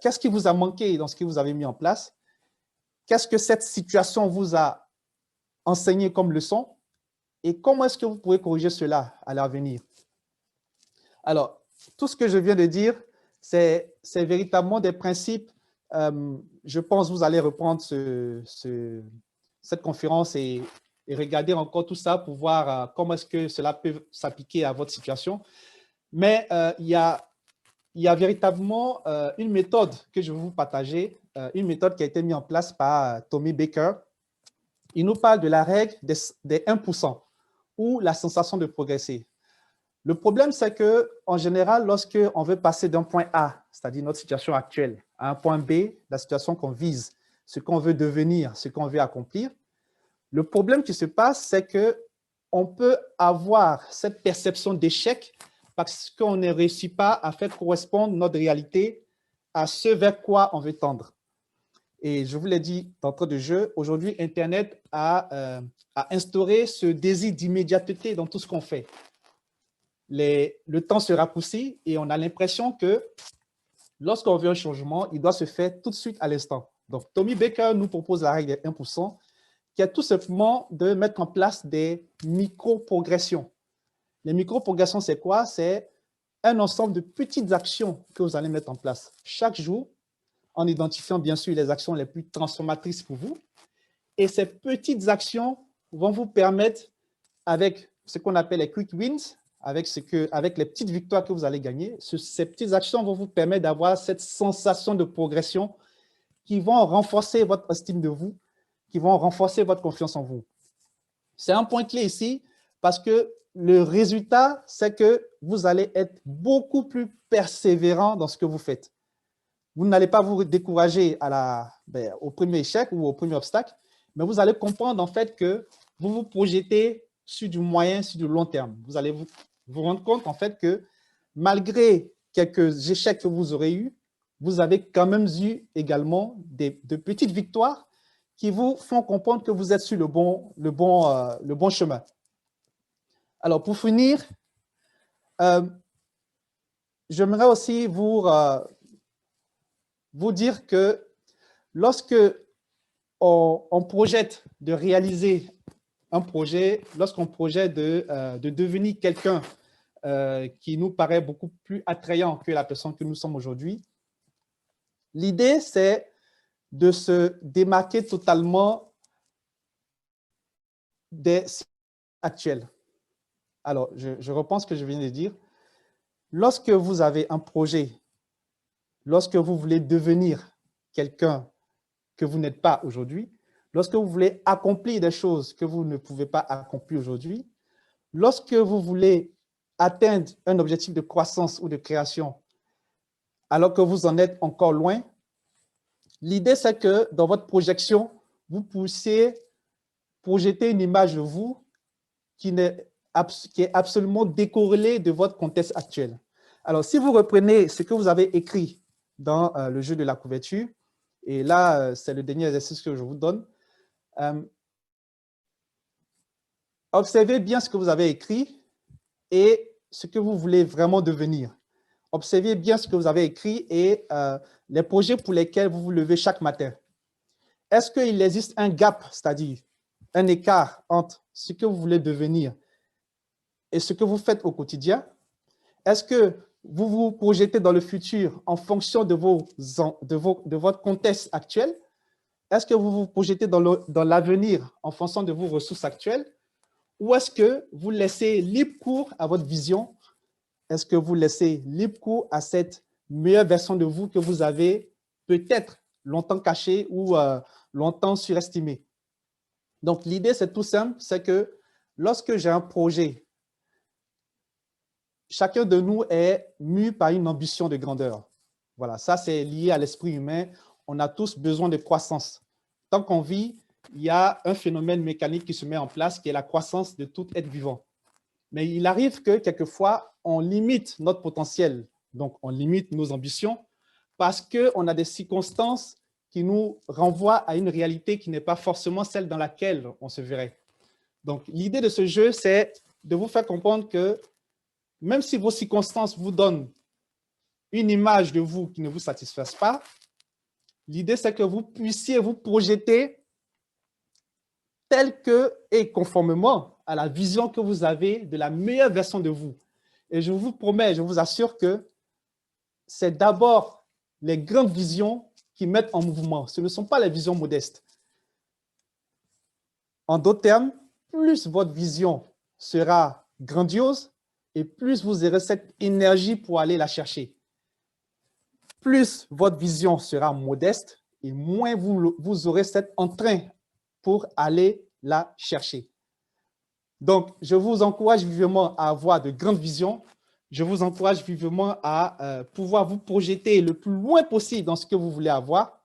Qu'est-ce qui vous a manqué dans ce que vous avez mis en place? Qu'est-ce que cette situation vous a enseigné comme leçon? Et comment est-ce que vous pouvez corriger cela à l'avenir? Alors, tout ce que je viens de dire, c'est véritablement des principes. Je pense que vous allez reprendre cette conférence et regarder encore tout ça pour voir comment est-ce que cela peut s'appliquer à votre situation. Mais il y a il y a véritablement une méthode que je vais vous partager, une méthode qui a été mise en place par Tommy Baker. Il nous parle de la règle des 1% ou la sensation de progresser. Le problème, c'est qu'en général, lorsqu'on veut passer d'un point A, c'est-à-dire notre situation actuelle, à un point B, la situation qu'on vise, ce qu'on veut devenir, ce qu'on veut accomplir, le problème qui se passe, c'est qu'on peut avoir cette perception d'échec parce qu'on ne réussit pas à faire correspondre notre réalité à ce vers quoi on veut tendre. Et je vous l'ai dit d'entrée de jeu, aujourd'hui, Internet a instauré ce désir d'immédiateté dans tout ce qu'on fait. Le temps se raccourcit et on a l'impression que lorsqu'on veut un changement, il doit se faire tout de suite à l'instant. Donc, Tommy Baker nous propose la règle des 1%, qui est tout simplement de mettre en place des micro-progressions. Les micro-progressions, c'est quoi? C'est un ensemble de petites actions que vous allez mettre en place chaque jour, en identifiant bien sûr les actions les plus transformatrices pour vous. Et ces petites actions vont vous permettre, avec ce qu'on appelle les quick wins, avec les petites victoires que vous allez gagner, ces petites actions vont vous permettre d'avoir cette sensation de progression qui vont renforcer votre estime de vous, qui vont renforcer votre confiance en vous. C'est un point clé ici parce que le résultat, c'est que vous allez être beaucoup plus persévérant dans ce que vous faites. Vous n'allez pas vous décourager au premier échec ou au premier obstacle, mais vous allez comprendre en fait que vous vous projetez sur du moyen, sur du long terme. Vous allez vous rendre compte en fait que malgré quelques échecs que vous aurez eus, vous avez quand même eu également de petites victoires qui vous font comprendre que vous êtes sur le bon chemin. Alors, pour finir, j'aimerais aussi vous dire que lorsque on projette de réaliser un projet, lorsqu'on projette de devenir quelqu'un qui nous paraît beaucoup plus attrayant que la personne que nous sommes aujourd'hui, l'idée, c'est de se démarquer totalement des actuels. Alors, je reprends ce que je viens de dire. Lorsque vous avez un projet, lorsque vous voulez devenir quelqu'un que vous n'êtes pas aujourd'hui, lorsque vous voulez accomplir des choses que vous ne pouvez pas accomplir aujourd'hui, lorsque vous voulez atteindre un objectif de croissance ou de création, alors que vous en êtes encore loin, l'idée, c'est que dans votre projection, vous puissiez projeter une image de vous qui est absolument décorrélée de votre contexte actuel. Alors, si vous reprenez ce que vous avez écrit dans le jeu de la couverture, et là, c'est le dernier exercice que je vous donne, observez bien ce que vous avez écrit et ce que vous voulez vraiment devenir. Observez bien ce que vous avez écrit et les projets pour lesquels vous vous levez chaque matin. Est-ce qu'il existe un gap, c'est-à-dire un écart entre ce que vous voulez devenir et ce que vous faites au quotidien? Est-ce que vous vous projetez dans le futur en fonction de votre contexte actuel? Est-ce que vous vous projetez dans l'avenir en fonction de vos ressources actuelles? Ou est-ce que vous laissez libre cours à votre vision? Est-ce que vous laissez libre cours à cette meilleure version de vous que vous avez peut-être longtemps cachée ou longtemps surestimée? Donc, l'idée, c'est tout simple, c'est que lorsque j'ai un projet, chacun de nous est mu par une ambition de grandeur. Voilà, ça, c'est lié à l'esprit humain. On a tous besoin de croissance. Tant qu'on vit, il y a un phénomène mécanique qui se met en place, qui est la croissance de tout être vivant. Mais il arrive que, quelquefois, on limite notre potentiel. Donc, on limite nos ambitions parce qu'on a des circonstances qui nous renvoient à une réalité qui n'est pas forcément celle dans laquelle on se verrait. Donc, l'idée de ce jeu, c'est de vous faire comprendre que même si vos circonstances vous donnent une image de vous qui ne vous satisfasse pas, l'idée, c'est que vous puissiez vous projeter tel que et conformément à la vision que vous avez de la meilleure version de vous. Et je vous promets, je vous assure que c'est d'abord les grandes visions qui mettent en mouvement. Ce ne sont pas les visions modestes. En d'autres termes, plus votre vision sera grandiose et plus vous aurez cette énergie pour aller la chercher. plus votre vision sera modeste et moins vous aurez cet entrain pour aller la chercher. Donc, je vous encourage vivement à avoir de grandes visions. Je vous encourage vivement à pouvoir vous projeter le plus loin possible dans ce que vous voulez avoir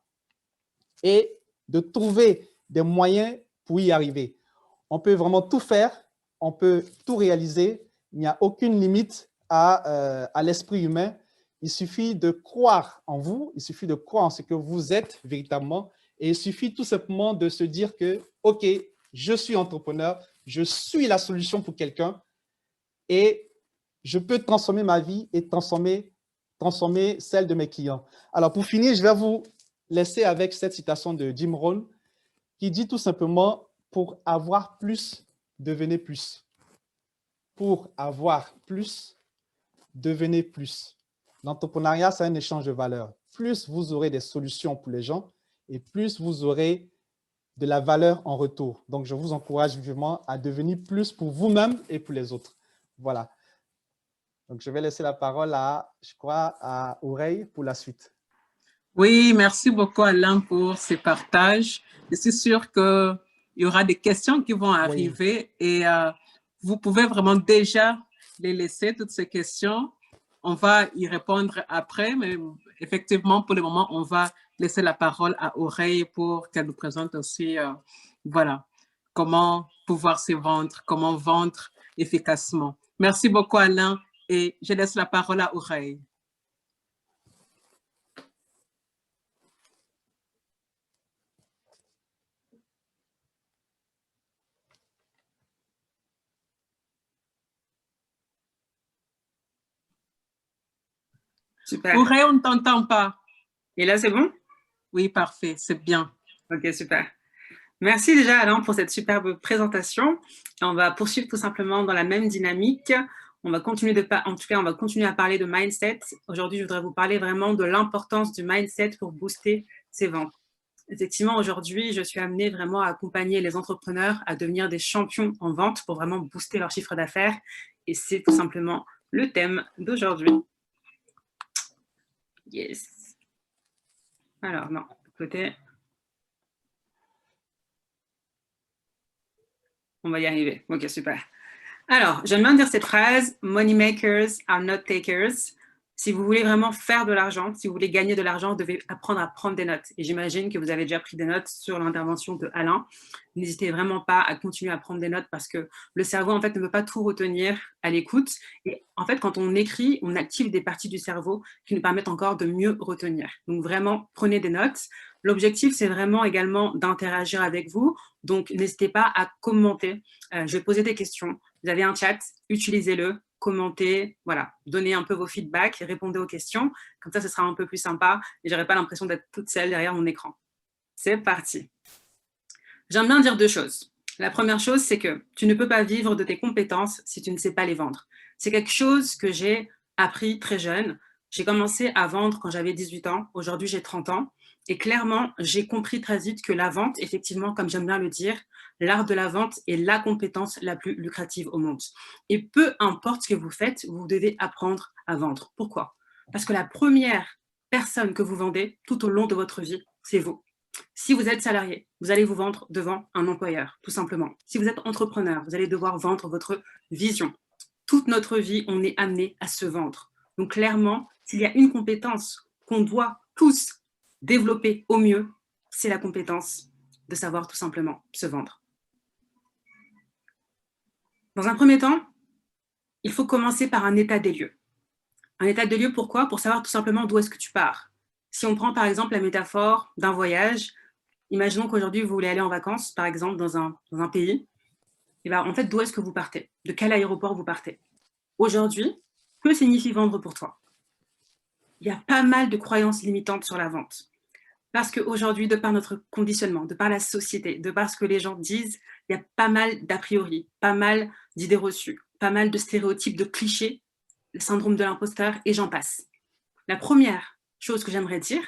et de trouver des moyens pour y arriver. On peut vraiment tout faire, on peut tout réaliser. Il n'y a aucune limite à l'esprit humain. Il suffit de croire en vous, il suffit de croire en ce que vous êtes véritablement et il suffit tout simplement de se dire que, OK, je suis entrepreneur, je suis la solution pour quelqu'un et je peux transformer ma vie et transformer celle de mes clients. Alors, pour finir, je vais vous laisser avec cette citation de Jim Rohn qui dit tout simplement « Pour avoir plus, devenez plus. Pour avoir plus, devenez plus. » L'entrepreneuriat, c'est un échange de valeurs. Plus vous aurez des solutions pour les gens et plus vous aurez de la valeur en retour. Donc, je vous encourage vivement à devenir plus pour vous-même et pour les autres. Voilà. Donc, je vais laisser la parole à, je crois, à Oreille pour la suite. Oui, merci beaucoup Alain pour ces partages. Je suis sûre qu'il y aura des questions qui vont arriver et vous pouvez vraiment déjà les laisser, toutes ces questions. On va y répondre après, mais effectivement, pour le moment, on va laisser la parole à Oreille pour qu'elle nous présente aussi, voilà, comment pouvoir se vendre, comment vendre efficacement. Merci beaucoup Alain et je laisse la parole à Oreille. Super. Oreille, on ne t'entend pas. Et là, c'est bon? Oui, parfait, c'est bien. Ok, super. Merci déjà Alain pour cette superbe présentation. On va poursuivre tout simplement dans la même dynamique. On va continuer on va continuer à parler de mindset. Aujourd'hui, je voudrais vous parler vraiment de l'importance du mindset pour booster ses ventes. Effectivement, aujourd'hui, je suis amenée vraiment à accompagner les entrepreneurs à devenir des champions en vente pour vraiment booster leur chiffre d'affaires. Et c'est tout simplement le thème d'aujourd'hui. Yes. Alors, non, côté. On va y arriver. Ok, super. Alors, j'aime bien dire cette phrase, money makers are not takers. Si vous voulez vraiment faire de l'argent, si vous voulez gagner de l'argent, vous devez apprendre à prendre des notes. Et j'imagine que vous avez déjà pris des notes sur l'intervention de Alain. N'hésitez vraiment pas à continuer à prendre des notes parce que le cerveau, en fait, ne peut pas tout retenir à l'écoute. Et en fait, quand on écrit, on active des parties du cerveau qui nous permettent encore de mieux retenir. Donc, vraiment, prenez des notes. L'objectif, c'est vraiment également d'interagir avec vous. Donc, n'hésitez pas à commenter. Je vais poser des questions. Vous avez un chat, utilisez-le. Commentez, voilà, donnez un peu vos feedbacks, répondez aux questions. Comme ça, ce sera un peu plus sympa et je n'aurai pas l'impression d'être toute seule derrière mon écran. C'est parti. J'aime bien dire deux choses. La première chose, c'est que tu ne peux pas vivre de tes compétences si tu ne sais pas les vendre. C'est quelque chose que j'ai appris très jeune. J'ai commencé à vendre quand j'avais 18 ans. Aujourd'hui, j'ai 30 ans. Et clairement, j'ai compris très vite que la vente, effectivement, comme j'aime bien le dire, l'art de la vente est la compétence la plus lucrative au monde. Et peu importe ce que vous faites, vous devez apprendre à vendre. Pourquoi? Parce que la première personne que vous vendez tout au long de votre vie, c'est vous. Si vous êtes salarié, vous allez vous vendre devant un employeur, tout simplement. Si vous êtes entrepreneur, vous allez devoir vendre votre vision. Toute notre vie, on est amené à se vendre. Donc clairement, s'il y a une compétence qu'on doit tous développer au mieux, c'est la compétence de savoir tout simplement se vendre. Dans un premier temps, il faut commencer par un état des lieux. Un état des lieux, pourquoi? Pour savoir tout simplement d'où est-ce que tu pars. Si on prend par exemple la métaphore d'un voyage, imaginons qu'aujourd'hui vous voulez aller en vacances, par exemple dans un pays, et bien en fait d'où est-ce que vous partez? De quel aéroport vous partez? Aujourd'hui, que signifie vendre pour toi? Il y a pas mal de croyances limitantes sur la vente. Parce qu'aujourd'hui, de par notre conditionnement, de par la société, de par ce que les gens disent, il y a pas mal d'a priori, pas mal d'idées reçues, pas mal de stéréotypes, de clichés, le syndrome de l'imposteur et j'en passe. La première chose que j'aimerais dire,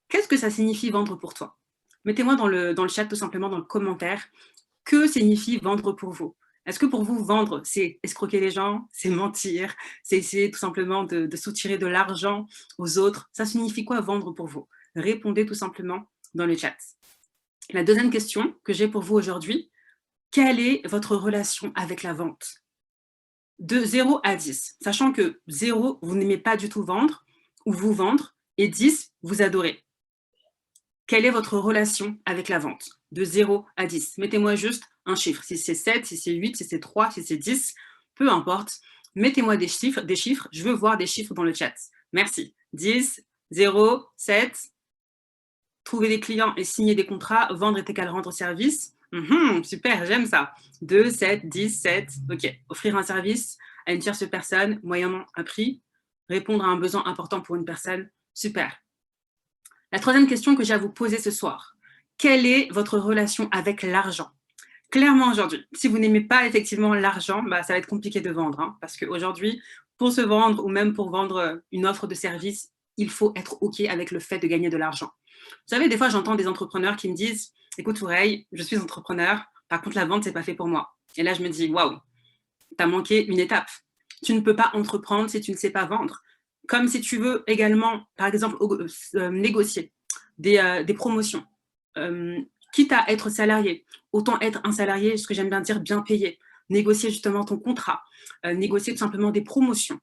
qu'est-ce que ça signifie vendre pour toi? Mettez-moi dans le chat, tout simplement dans le commentaire, que signifie vendre pour vous? Est-ce que pour vous, vendre, c'est escroquer les gens, c'est mentir, c'est essayer tout simplement de soutirer de l'argent aux autres? Ça signifie quoi vendre pour vous? Répondez tout simplement dans le chat. La deuxième question que j'ai pour vous aujourd'hui, quelle est votre relation avec la vente? De 0 à 10, sachant que 0, vous n'aimez pas du tout vendre ou vous vendre, et 10, vous adorez. Quelle est votre relation avec la vente? De 0 à 10. Mettez-moi juste un chiffre. Si c'est 7, si c'est 8, si c'est 3, si c'est 10, peu importe. Mettez-moi des chiffres. Je veux voir des chiffres dans le chat. Merci. 10, 0, 7. Trouver des clients et signer des contrats. Vendre est égal rendre service. Super, j'aime ça. 2, 7, 10, 7. OK. Offrir un service à une tierce personne, moyennement un prix. Répondre à un besoin important pour une personne. Super. La troisième question que j'ai à vous poser ce soir, quelle est votre relation avec l'argent? Clairement aujourd'hui, si vous n'aimez pas effectivement l'argent, ça va être compliqué de vendre, hein, parce qu'aujourd'hui, pour se vendre ou même pour vendre une offre de service, il faut être OK avec le fait de gagner de l'argent. Vous savez, des fois, j'entends des entrepreneurs qui me disent « Écoute, Oureille, je suis entrepreneur, par contre, la vente, c'est pas fait pour moi. » Et là, je me dis « Waouh, tu as manqué une étape. Tu ne peux pas entreprendre si tu ne sais pas vendre. » Comme si tu veux également, par exemple, négocier des promotions, quitte à être salarié, autant être un salarié, ce que j'aime bien dire, bien payé, négocier justement ton contrat, négocier tout simplement des promotions.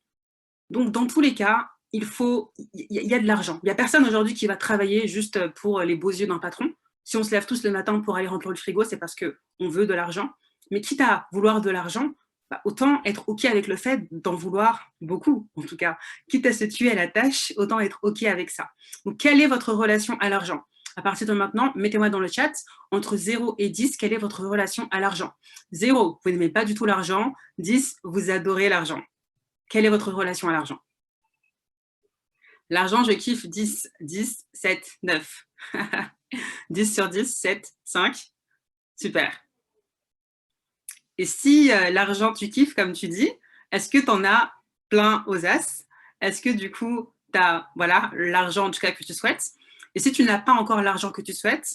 Donc, dans tous les cas, il y a de l'argent. Il n'y a personne aujourd'hui qui va travailler juste pour les beaux yeux d'un patron. Si on se lève tous le matin pour aller remplir le frigo, c'est parce qu'on veut de l'argent. Mais quitte à vouloir de l'argent, autant être OK avec le fait d'en vouloir beaucoup, en tout cas. Quitte à se tuer à la tâche, autant être OK avec ça. Donc, quelle est votre relation à l'argent? À partir de maintenant, mettez-moi dans le chat, entre 0 et 10, quelle est votre relation à l'argent? 0, vous n'aimez pas du tout l'argent. 10, vous adorez l'argent. Quelle est votre relation à l'argent? L'argent, je kiffe 10, 10, 7, 9. 10 sur 10, 7, 5. Super. Et si l'argent, tu kiffes, comme tu dis, est-ce que tu en as plein aux as? Est-ce que du coup, tu as l'argent en tout cas que tu souhaites? Et si tu n'as pas encore l'argent que tu souhaites,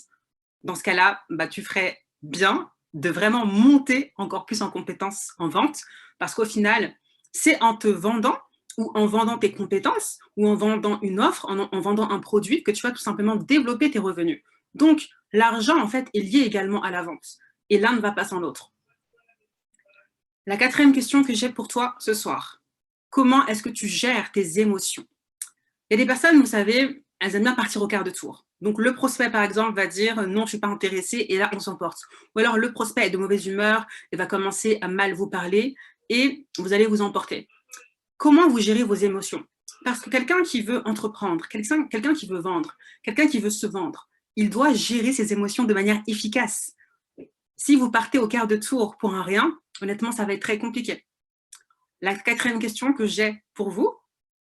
dans ce cas-là, tu ferais bien de vraiment monter encore plus en compétences en vente, parce qu'au final, c'est en te vendant ou en vendant tes compétences ou en vendant une offre, en vendant un produit que tu vas tout simplement développer tes revenus. Donc, l'argent, en fait, est lié également à la vente. Et l'un ne va pas sans l'autre. La quatrième question que j'ai pour toi ce soir, comment est-ce que tu gères tes émotions? Il y a des personnes, vous savez, elles aiment bien partir au quart de tour. Donc, le prospect, par exemple, va dire « non, je ne suis pas intéressé » et là, on s'emporte. Ou alors, le prospect est de mauvaise humeur et va commencer à mal vous parler et vous allez vous emporter. Comment vous gérez vos émotions? Parce que quelqu'un qui veut entreprendre, quelqu'un qui veut vendre, quelqu'un qui veut se vendre, il doit gérer ses émotions de manière efficace. Si vous partez au quart de tour pour un rien, honnêtement, ça va être très compliqué. La quatrième question que j'ai pour vous,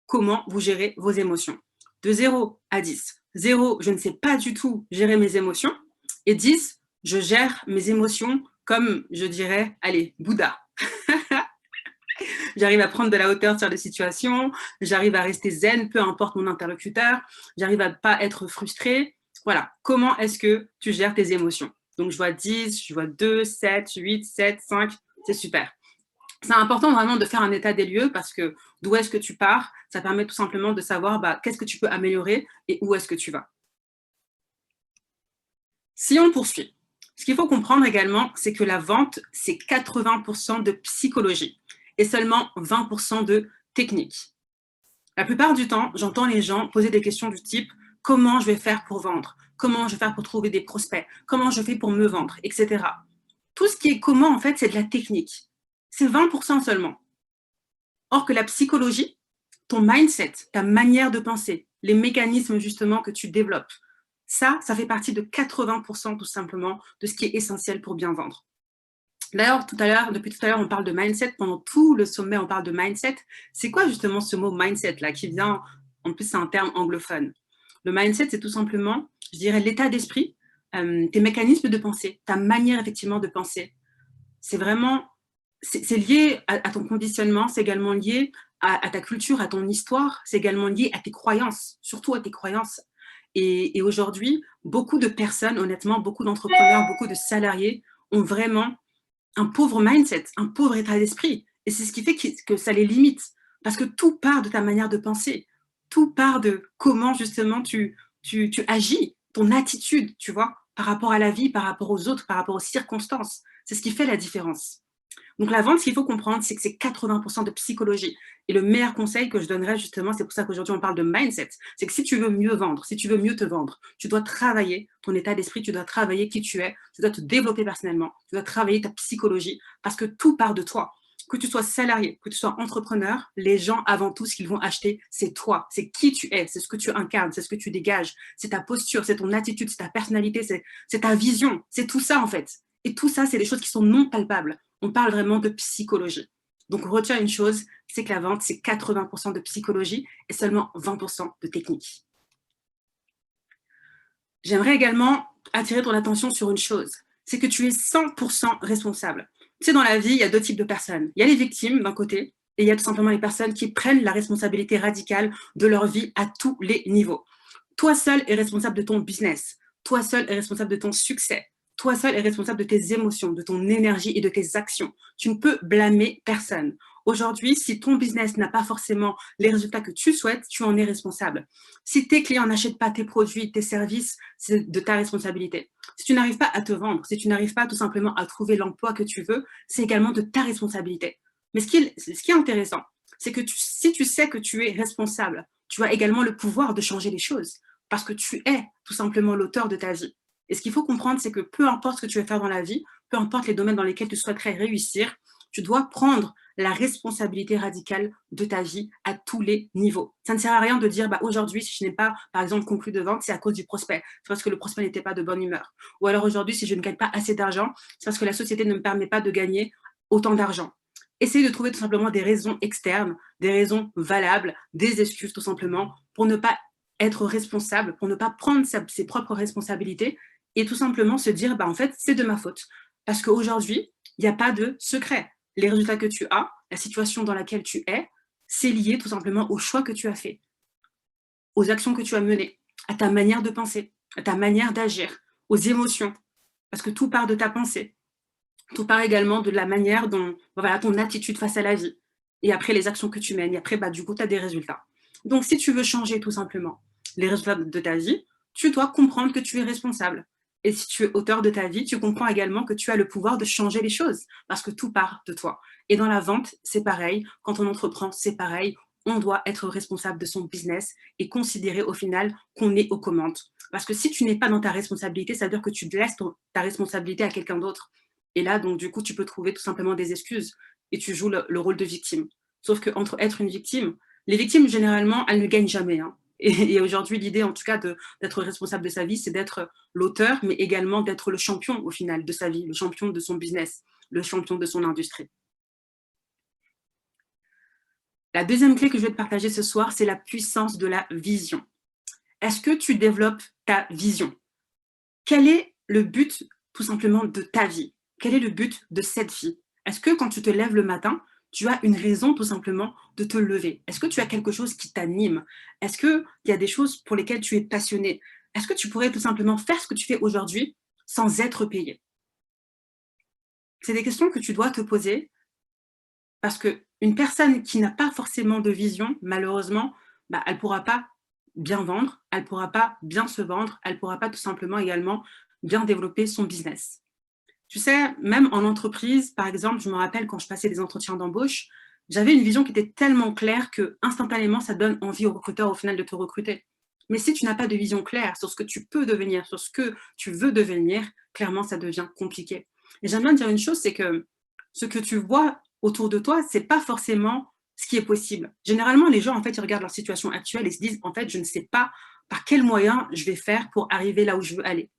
comment vous gérez vos émotions? De 0 à 10. 0, je ne sais pas du tout gérer mes émotions. Et 10, je gère mes émotions comme, je dirais, allez, Bouddha. J'arrive à prendre de la hauteur sur les situations, j'arrive à rester zen, peu importe mon interlocuteur, j'arrive à ne pas être frustrée. Voilà, comment est-ce que tu gères tes émotions? Donc, je vois 10, je vois 2, 7, 8, 7, 5, c'est super. C'est important vraiment de faire un état des lieux parce que d'où est-ce que tu pars, ça permet tout simplement de savoir qu'est-ce que tu peux améliorer et où est-ce que tu vas. Si on poursuit, ce qu'il faut comprendre également, c'est que la vente, c'est 80% de psychologie et seulement 20% de technique. La plupart du temps, j'entends les gens poser des questions du type « Comment je vais faire pour vendre ? Comment je vais faire pour trouver des prospects ? Comment je fais pour me vendre ?» etc. Tout ce qui est comment, en fait, c'est de la technique. C'est 20% seulement. Or que la psychologie, ton mindset, ta manière de penser, les mécanismes justement que tu développes, ça fait partie de 80% tout simplement de ce qui est essentiel pour bien vendre. D'ailleurs, depuis tout à l'heure, on parle de mindset. Pendant tout le sommet, on parle de mindset. C'est quoi justement ce mot mindset-là qui vient, en plus, c'est un terme anglophone. Le mindset, c'est tout simplement, je dirais, l'état d'esprit, tes mécanismes de pensée, ta manière effectivement de penser. C'est vraiment, c'est lié à ton conditionnement, c'est également lié à ta culture, à ton histoire, c'est également lié à tes croyances, surtout à tes croyances. Et aujourd'hui, beaucoup de personnes, honnêtement, beaucoup d'entrepreneurs, beaucoup de salariés ont vraiment un pauvre mindset, un pauvre état d'esprit. Et c'est ce qui fait que ça les limite. Parce que tout part de ta manière de penser. Tout part de comment, justement, tu agis, ton attitude, tu vois, par rapport à la vie, par rapport aux autres, par rapport aux circonstances. C'est ce qui fait la différence. Donc, la vente, ce qu'il faut comprendre, c'est que c'est 80% de psychologie. Et le meilleur conseil que je donnerais, justement, c'est pour ça qu'aujourd'hui, on parle de mindset, c'est que si tu veux mieux vendre, si tu veux mieux te vendre, tu dois travailler ton état d'esprit, tu dois travailler qui tu es, tu dois te développer personnellement, tu dois travailler ta psychologie, parce que tout part de toi. Que tu sois salarié, que tu sois entrepreneur, les gens, avant tout, ce qu'ils vont acheter, c'est toi, c'est qui tu es, c'est ce que tu incarnes, c'est ce que tu dégages, c'est ta posture, c'est ton attitude, c'est ta personnalité, c'est ta vision, c'est tout ça, en fait. Et tout ça, c'est des choses qui sont non palpables. On parle vraiment de psychologie. Donc, retiens une chose, c'est que la vente, c'est 80% de psychologie et seulement 20% de technique. J'aimerais également attirer ton attention sur une chose, c'est que tu es 100% responsable. Tu sais, dans la vie, il y a deux types de personnes. Il y a les victimes d'un côté et il y a tout simplement les personnes qui prennent la responsabilité radicale de leur vie à tous les niveaux. Toi seul es responsable de ton business. Toi seul es responsable de ton succès. Toi seul es responsable de tes émotions, de ton énergie et de tes actions. Tu ne peux blâmer personne. Aujourd'hui, si ton business n'a pas forcément les résultats que tu souhaites, tu en es responsable. Si tes clients n'achètent pas tes produits, tes services, c'est de ta responsabilité. Si tu n'arrives pas à te vendre, si tu n'arrives pas tout simplement à trouver l'emploi que tu veux, c'est également de ta responsabilité. Mais ce qui est intéressant, c'est que si tu sais que tu es responsable, tu as également le pouvoir de changer les choses parce que tu es tout simplement l'auteur de ta vie. Et ce qu'il faut comprendre, c'est que peu importe ce que tu veux faire dans la vie, peu importe les domaines dans lesquels tu souhaiterais réussir, tu dois prendre la responsabilité radicale de ta vie à tous les niveaux. Ça ne sert à rien de dire aujourd'hui, si je n'ai pas, par exemple, conclu de vente, c'est à cause du prospect. C'est parce que le prospect n'était pas de bonne humeur. Ou alors aujourd'hui, si je ne gagne pas assez d'argent, c'est parce que la société ne me permet pas de gagner autant d'argent. Essayez de trouver tout simplement des raisons externes, des raisons valables, des excuses tout simplement pour ne pas être responsable, pour ne pas prendre ses propres responsabilités et tout simplement se dire, en fait, c'est de ma faute. Parce qu'aujourd'hui, il n'y a pas de secret. Les résultats que tu as, la situation dans laquelle tu es, c'est lié tout simplement au choix que tu as fait, aux actions que tu as menées, à ta manière de penser, à ta manière d'agir, aux émotions. Parce que tout part de ta pensée. Tout part également de la manière dont, ton attitude face à la vie. Et après, les actions que tu mènes. Et après, du coup, tu as des résultats. Donc, si tu veux changer tout simplement les résultats de ta vie, tu dois comprendre que tu es responsable. Et si tu es auteur de ta vie, tu comprends également que tu as le pouvoir de changer les choses parce que tout part de toi. Et dans la vente, c'est pareil. Quand on entreprend, c'est pareil. On doit être responsable de son business et considérer au final qu'on est aux commandes. Parce que si tu n'es pas dans ta responsabilité, ça veut dire que tu laisses ta responsabilité à quelqu'un d'autre. Et là, donc, du coup, tu peux trouver tout simplement des excuses et tu joues le rôle de victime. Sauf qu'entre être une victime, les victimes, généralement, elles ne gagnent jamais. Et aujourd'hui, l'idée, en tout cas, d'être responsable de sa vie, c'est d'être l'auteur, mais également d'être le champion, au final, de sa vie, le champion de son business, le champion de son industrie. La deuxième clé que je vais te partager ce soir, c'est la puissance de la vision. Est-ce que tu développes ta vision? Quel est le but, tout simplement, de ta vie? Quel est le but de cette vie? Est-ce que quand tu te lèves le matin, tu as une raison tout simplement de te lever? Est-ce que tu as quelque chose qui t'anime? Est-ce qu'il y a des choses pour lesquelles tu es passionné? Est-ce que tu pourrais tout simplement faire ce que tu fais aujourd'hui sans être payé? C'est des questions que tu dois te poser parce qu'une personne qui n'a pas forcément de vision, malheureusement, elle ne pourra pas bien vendre, elle ne pourra pas bien se vendre, elle ne pourra pas tout simplement également bien développer son business. Tu sais, même en entreprise, par exemple, je me rappelle quand je passais des entretiens d'embauche, j'avais une vision qui était tellement claire que instantanément, ça donne envie au recruteur au final de te recruter. Mais si tu n'as pas de vision claire sur ce que tu peux devenir, sur ce que tu veux devenir, clairement, ça devient compliqué. Et j'aime bien dire une chose, c'est que ce que tu vois autour de toi, c'est pas forcément ce qui est possible. Généralement, les gens, en fait, ils regardent leur situation actuelle et se disent, en fait, je ne sais pas par quel moyen je vais faire pour arriver là où je veux aller.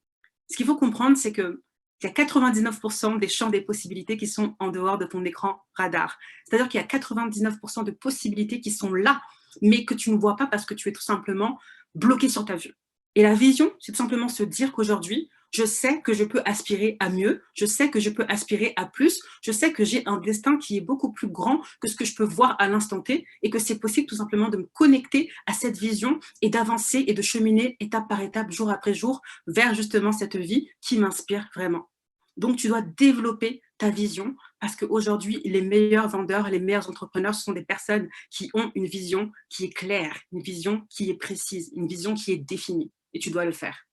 Ce qu'il faut comprendre, c'est que il y a 99% des champs des possibilités qui sont en dehors de ton écran radar. C'est-à-dire qu'il y a 99% de possibilités qui sont là, mais que tu ne vois pas parce que tu es tout simplement bloqué sur ta vue. Et la vision, c'est tout simplement se dire qu'aujourd'hui, je sais que je peux aspirer à mieux, je sais que je peux aspirer à plus, je sais que j'ai un destin qui est beaucoup plus grand que ce que je peux voir à l'instant T et que c'est possible tout simplement de me connecter à cette vision et d'avancer et de cheminer étape par étape, jour après jour, vers justement cette vie qui m'inspire vraiment. Donc, tu dois développer ta vision, parce qu'aujourd'hui, les meilleurs vendeurs, les meilleurs entrepreneurs, ce sont des personnes qui ont une vision qui est claire, une vision qui est précise, une vision qui est définie. Et tu dois le faire.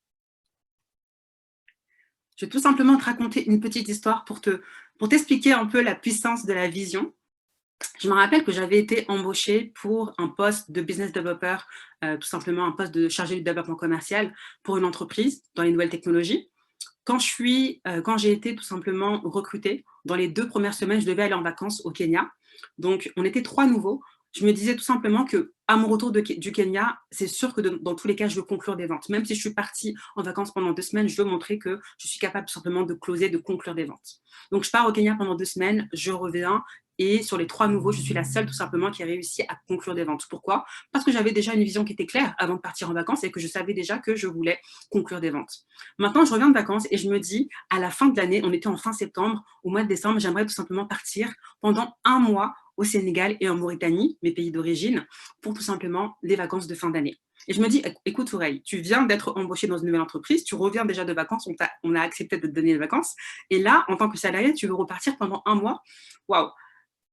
Je vais tout simplement te raconter une petite histoire pour t'expliquer un peu la puissance de la vision. Je me rappelle que j'avais été embauchée pour un poste de business developer, tout simplement un poste de chargé du développement commercial pour une entreprise dans les nouvelles technologies. Quand j'ai été tout simplement recrutée, dans les 2 premières semaines, je devais aller en vacances au Kenya. Donc, on était 3 nouveaux. Je me disais tout simplement qu'à mon retour du Kenya, c'est sûr que dans tous les cas, je veux conclure des ventes. Même si je suis partie en vacances pendant 2 semaines, je veux montrer que je suis capable tout simplement de closer, de conclure des ventes. Donc, je pars au Kenya pendant 2 semaines, je reviens et sur les 3 nouveaux, je suis la seule tout simplement qui a réussi à conclure des ventes. Pourquoi? Parce que j'avais déjà une vision qui était claire avant de partir en vacances et que je savais déjà que je voulais conclure des ventes. Maintenant, je reviens de vacances et je me dis, à la fin de l'année, on était en fin septembre, au mois de décembre, j'aimerais tout simplement partir pendant 1 mois au Sénégal et en Mauritanie, mes pays d'origine, pour tout simplement les vacances de fin d'année. Et je me dis, écoute Aurélie, tu viens d'être embauchée dans une nouvelle entreprise, tu reviens déjà de vacances, on a accepté de te donner les vacances, et là, en tant que salarié, tu veux repartir pendant 1 mois. Waouh,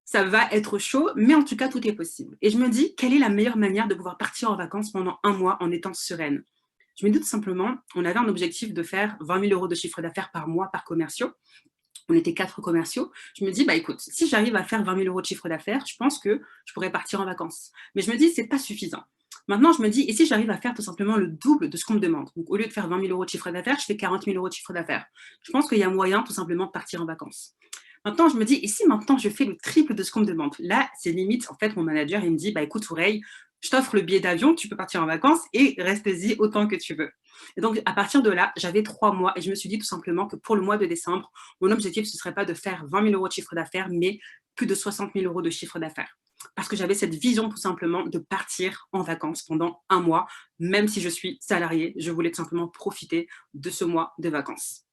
ça va être chaud, mais en tout cas, tout est possible. Et je me dis, quelle est la meilleure manière de pouvoir partir en vacances pendant 1 mois en étant sereine? Je me dis tout simplement, on avait un objectif de faire 20 000 € de chiffre d'affaires par mois par commerciaux. On était 4 commerciaux. Je me dis, bah écoute, si j'arrive à faire 20 000 € de chiffre d'affaires, je pense que je pourrais partir en vacances. Mais je me dis, c'est pas suffisant. Maintenant, je me dis, et si j'arrive à faire tout simplement le double de ce qu'on me demande? Donc, au lieu de faire 20 000 € de chiffre d'affaires, je fais 40 000 € de chiffre d'affaires. Je pense qu'il y a moyen tout simplement de partir en vacances. Maintenant, je me dis, et si maintenant je fais le triple de ce qu'on me demande? Là, c'est limite, en fait, mon manager, il me dit, bah écoute, Aurélie, je t'offre le billet d'avion, tu peux partir en vacances et reste-y autant que tu veux. Et donc, à partir de là, j'avais 3 mois et je me suis dit tout simplement que pour le mois de décembre, mon objectif, ce ne serait pas de faire 20 000 € de chiffre d'affaires, mais plus de 60 000 € de chiffre d'affaires. Parce que j'avais cette vision tout simplement de partir en vacances pendant 1 mois, même si je suis salariée, je voulais tout simplement profiter de ce mois de vacances.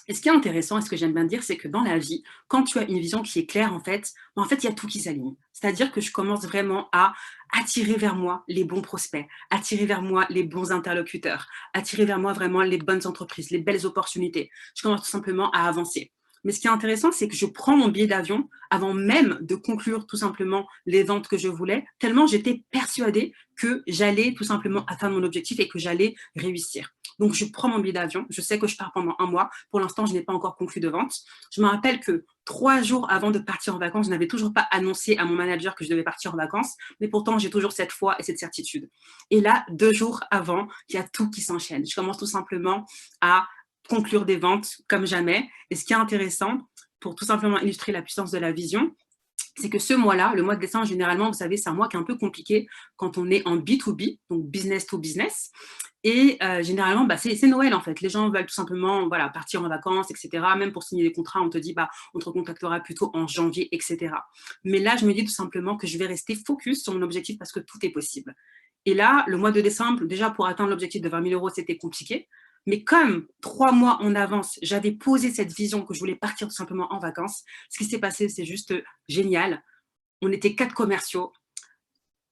Et ce qui est intéressant, et ce que j'aime bien dire, c'est que dans la vie, quand tu as une vision qui est claire, en fait, il y a tout qui s'aligne. C'est-à-dire que je commence vraiment à attirer vers moi les bons prospects, attirer vers moi les bons interlocuteurs, attirer vers moi vraiment les bonnes entreprises, les belles opportunités. Je commence tout simplement à avancer. Mais ce qui est intéressant, c'est que je prends mon billet d'avion avant même de conclure tout simplement les ventes que je voulais, tellement j'étais persuadée que j'allais tout simplement atteindre mon objectif et que j'allais réussir. Donc, je prends mon billet d'avion. Je sais que je pars pendant 1 mois. Pour l'instant, je n'ai pas encore conclu de vente. Je me rappelle que 3 jours avant de partir en vacances, je n'avais toujours pas annoncé à mon manager que je devais partir en vacances. Mais pourtant, j'ai toujours cette foi et cette certitude. Et là, 2 jours avant, il y a tout qui s'enchaîne. Je commence tout simplement à conclure des ventes comme jamais. Et ce qui est intéressant, pour tout simplement illustrer la puissance de la vision, c'est que ce mois-là, le mois de décembre, généralement, vous savez, c'est un mois qui est un peu compliqué quand on est en B2B, donc business to business. Et généralement, c'est Noël en fait. Les gens veulent tout simplement partir en vacances, etc. Même pour signer des contrats, on te dit on te recontactera plutôt en janvier, etc. Mais là, je me dis tout simplement que je vais rester focus sur mon objectif parce que tout est possible. Et là, le mois de décembre, déjà pour atteindre l'objectif de 20 000 €, c'était compliqué. Mais comme 3 mois en avance, j'avais posé cette vision que je voulais partir tout simplement en vacances, ce qui s'est passé, c'est juste génial. On était 4 commerciaux.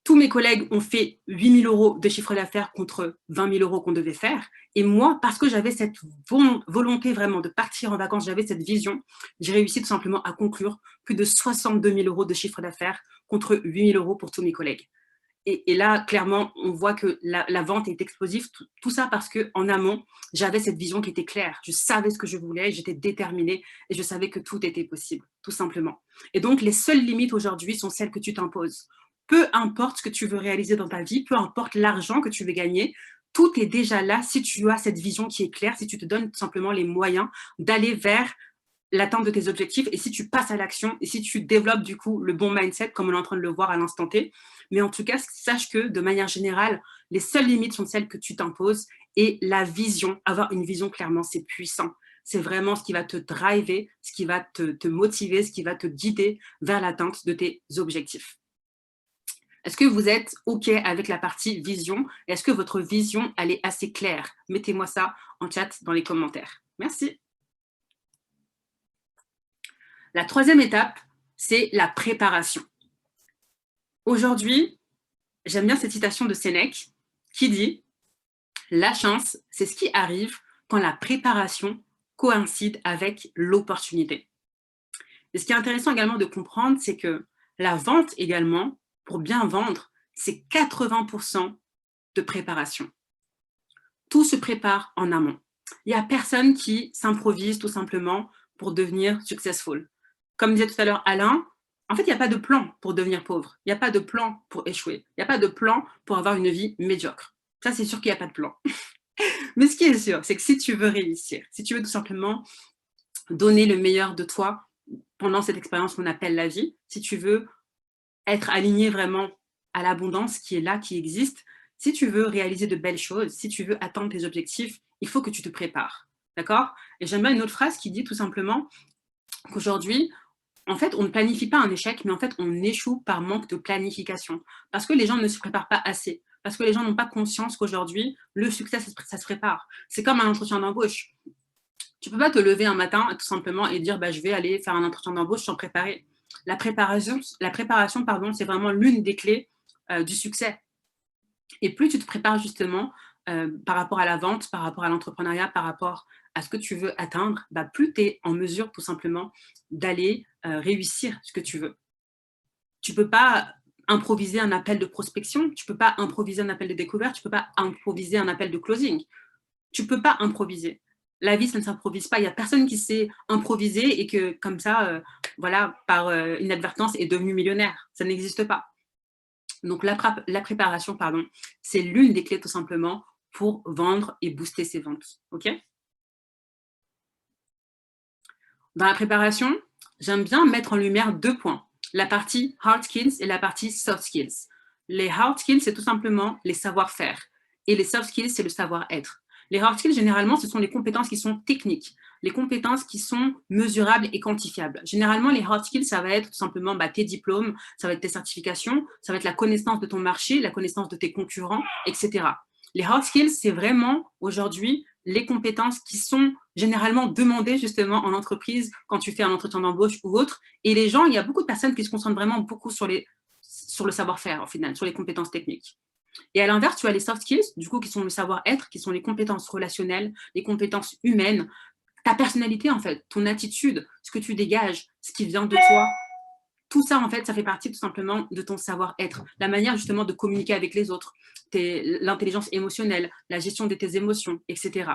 Tous mes collègues ont fait 8 000 € de chiffre d'affaires contre 20 000 € qu'on devait faire. Et moi, parce que j'avais cette volonté vraiment de partir en vacances, j'avais cette vision, j'ai réussi tout simplement à conclure plus de 62 000 € de chiffre d'affaires contre 8 000 € pour tous mes collègues. Et là, clairement, on voit que la vente est explosive. Tout ça parce qu'en amont, j'avais cette vision qui était claire. Je savais ce que je voulais, j'étais déterminée et je savais que tout était possible, tout simplement. Et donc, les seules limites aujourd'hui sont celles que tu t'imposes. Peu importe ce que tu veux réaliser dans ta vie, peu importe l'argent que tu veux gagner, tout est déjà là si tu as cette vision qui est claire, si tu te donnes tout simplement les moyens d'aller vers l'atteinte de tes objectifs et si tu passes à l'action et si tu développes du coup le bon mindset comme on est en train de le voir à l'instant T. Mais en tout cas, sache que de manière générale, les seules limites sont celles que tu t'imposes et la vision, avoir une vision clairement, c'est puissant. C'est vraiment ce qui va te driver, ce qui va te motiver, ce qui va te guider vers l'atteinte de tes objectifs. Est-ce que vous êtes OK avec la partie vision? Est-ce que votre vision, elle est assez claire? Mettez-moi ça en chat dans les commentaires. Merci. La troisième étape, c'est la préparation. Aujourd'hui, j'aime bien cette citation de Sénèque qui dit « La chance, c'est ce qui arrive quand la préparation coïncide avec l'opportunité. » Et ce qui est intéressant également de comprendre, c'est que la vente également, pour bien vendre, c'est 80% de préparation. Tout se prépare en amont. Il n'y a personne qui s'improvise tout simplement pour devenir successful. Comme disait tout à l'heure Alain, en fait, il n'y a pas de plan pour devenir pauvre. Il n'y a pas de plan pour échouer. Il n'y a pas de plan pour avoir une vie médiocre. Ça, c'est sûr qu'il n'y a pas de plan. Mais ce qui est sûr, c'est que si tu veux réussir, si tu veux tout simplement donner le meilleur de toi pendant cette expérience qu'on appelle la vie, si tu veux être aligné vraiment à l'abondance qui est là, qui existe, si tu veux réaliser de belles choses, si tu veux atteindre tes objectifs, il faut que tu te prépares. D'accord? Et j'aime bien une autre phrase qui dit tout simplement qu'aujourd'hui, en fait, on ne planifie pas un échec, mais en fait, on échoue par manque de planification. Parce que les gens ne se préparent pas assez. Parce que les gens n'ont pas conscience qu'aujourd'hui, le succès, ça se prépare. C'est comme un entretien d'embauche. Tu ne peux pas te lever un matin tout simplement et dire bah, je vais aller faire un entretien d'embauche sans préparer. La préparation, c'est vraiment l'une des clés du succès. Et plus tu te prépares justement par rapport à la vente, par rapport à l'entrepreneuriat, par rapport à ce que tu veux atteindre, bah, plus tu es en mesure tout simplement d'aller réussir ce que tu veux. Tu ne peux pas improviser un appel de prospection, tu ne peux pas improviser un appel de découverte, tu ne peux pas improviser un appel de closing. Tu ne peux pas improviser. La vie, ça ne s'improvise pas. Il n'y a personne qui sait improviser et que, comme ça, voilà, par inadvertance, est devenu millionnaire. Ça n'existe pas. Donc, la préparation, pardon, c'est l'une des clés, tout simplement, pour vendre et booster ses ventes. OK? Dans la préparation, j'aime bien mettre en lumière 2 points. La partie hard skills et la partie soft skills. Les hard skills, c'est tout simplement les savoir-faire. Et les soft skills, c'est le savoir-être. Les hard skills, généralement, ce sont les compétences qui sont techniques, les compétences qui sont mesurables et quantifiables. Généralement, les hard skills, ça va être tout simplement tes diplômes, ça va être tes certifications, ça va être la connaissance de ton marché, la connaissance de tes concurrents, etc. Les hard skills, c'est vraiment aujourd'hui les compétences qui sont généralement demandées justement en entreprise quand tu fais un entretien d'embauche ou autre. Et les gens, il y a beaucoup de personnes qui se concentrent vraiment beaucoup sur le savoir-faire, au final, sur les compétences techniques. Et à l'inverse, tu as les soft skills, du coup, qui sont le savoir-être, qui sont les compétences relationnelles, les compétences humaines, ta personnalité, en fait, ton attitude, ce que tu dégages, ce qui vient de toi. Tout ça, en fait, ça fait partie tout simplement de ton savoir-être, la manière justement de communiquer avec les autres, l'intelligence émotionnelle, la gestion de tes émotions, etc.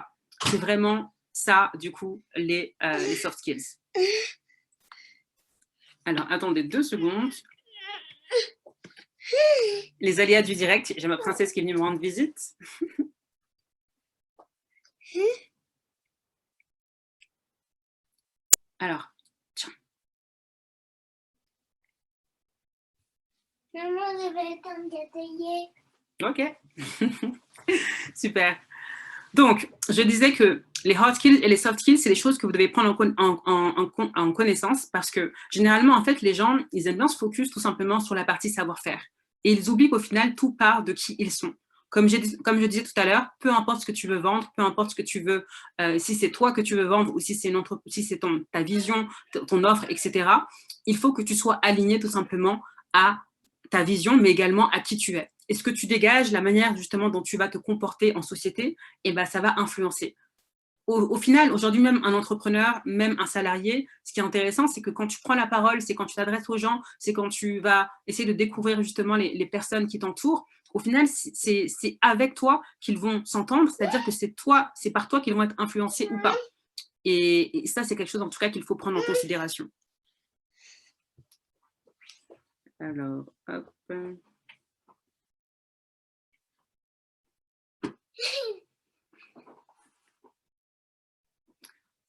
C'est vraiment ça, du coup, les soft skills. Alors, attendez 2 secondes. Les aléas du direct, j'ai ma princesse qui est venue me rendre visite. Alors, tiens. Maman, je vais t'engager. Ok. Super. Donc, je disais que les hard skills et les soft skills, c'est les choses que vous devez prendre en connaissance parce que généralement, en fait, les gens, ils aiment bien se focus tout simplement sur la partie savoir-faire. Et ils oublient qu'au final, tout part de qui ils sont. Comme je disais tout à l'heure, peu importe ce que tu veux vendre, peu importe ce que tu veux, si c'est toi que tu veux vendre ou si c'est ta vision, ton offre, etc., il faut que tu sois aligné tout simplement à ta vision, mais également à qui tu es. Et ce que tu dégages, la manière justement dont tu vas te comporter en société, eh ben, ça va influencer. Au final, aujourd'hui, même un entrepreneur, même un salarié, ce qui est intéressant, c'est que quand tu prends la parole, c'est quand tu t'adresses aux gens, c'est quand tu vas essayer de découvrir justement les personnes qui t'entourent. Au final, c'est avec toi qu'ils vont s'entendre, c'est-à-dire que c'est par toi qu'ils vont être influencés ou pas. Et ça, c'est quelque chose en tout cas qu'il faut prendre en considération. Alors, hop.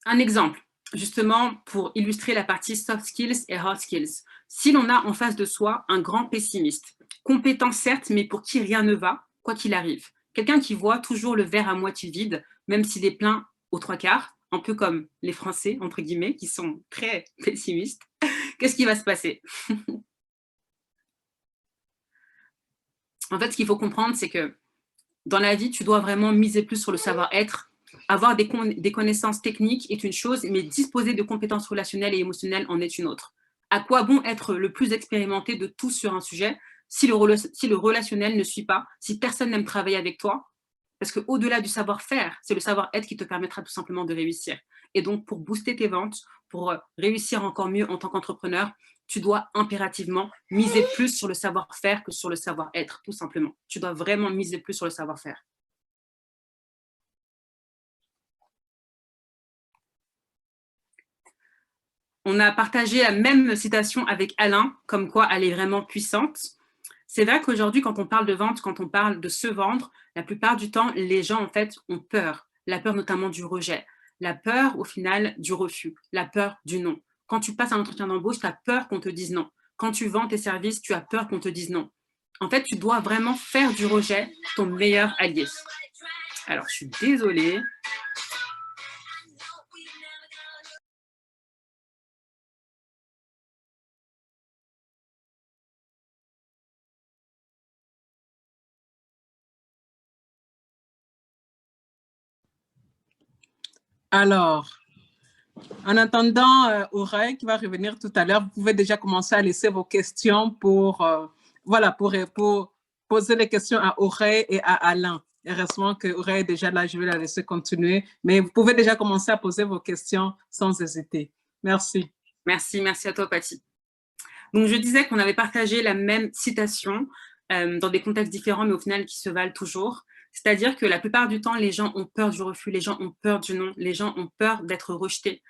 Un exemple, justement, pour illustrer la partie soft skills et hard skills. Si l'on a en face de soi un grand pessimiste, compétent certes, mais pour qui rien ne va, quoi qu'il arrive. Quelqu'un qui voit toujours le verre à moitié vide, même s'il est plein aux 3/4, un peu comme les Français, entre guillemets, qui sont très pessimistes. Qu'est-ce qui va se passer? En fait, ce qu'il faut comprendre, c'est que dans la vie, tu dois vraiment miser plus sur le savoir-être. Avoir des connaissances techniques est une chose, mais disposer de compétences relationnelles et émotionnelles en est une autre. À quoi bon être le plus expérimenté de tous sur un sujet si le relationnel ne suit pas, si personne n'aime travailler avec toi? Parce qu'au-delà du savoir-faire, c'est le savoir-être qui te permettra tout simplement de réussir. Et donc, pour booster tes ventes, pour réussir encore mieux en tant qu'entrepreneur, tu dois impérativement miser plus sur le savoir-faire que sur le savoir-être, tout simplement. Tu dois vraiment miser plus sur le savoir-faire. On a partagé la même citation avec Alain, comme quoi elle est vraiment puissante. C'est vrai qu'aujourd'hui, quand on parle de vente, quand on parle de se vendre, la plupart du temps, les gens, en fait, ont peur. La peur notamment du rejet. La peur, au final, du refus. La peur du non. Quand tu passes un entretien d'embauche, tu as peur qu'on te dise non. Quand tu vends tes services, tu as peur qu'on te dise non. En fait, tu dois vraiment faire du rejet ton meilleur allié. Alors, je suis désolée. Alors, en attendant Aurel qui va revenir tout à l'heure, vous pouvez déjà commencer à laisser vos questions pour, voilà, pour poser les questions à Aurel et à Alain. Heureusement que Aurel est déjà là, je vais la laisser continuer. Mais vous pouvez déjà commencer à poser vos questions sans hésiter. Merci. Merci à toi, Patty. Donc, je disais qu'on avait partagé la même citation dans des contextes différents, mais au final, qui se valent toujours. C'est-à-dire que la plupart du temps, les gens ont peur du refus, les gens ont peur du non, les gens ont peur d'être rejetés.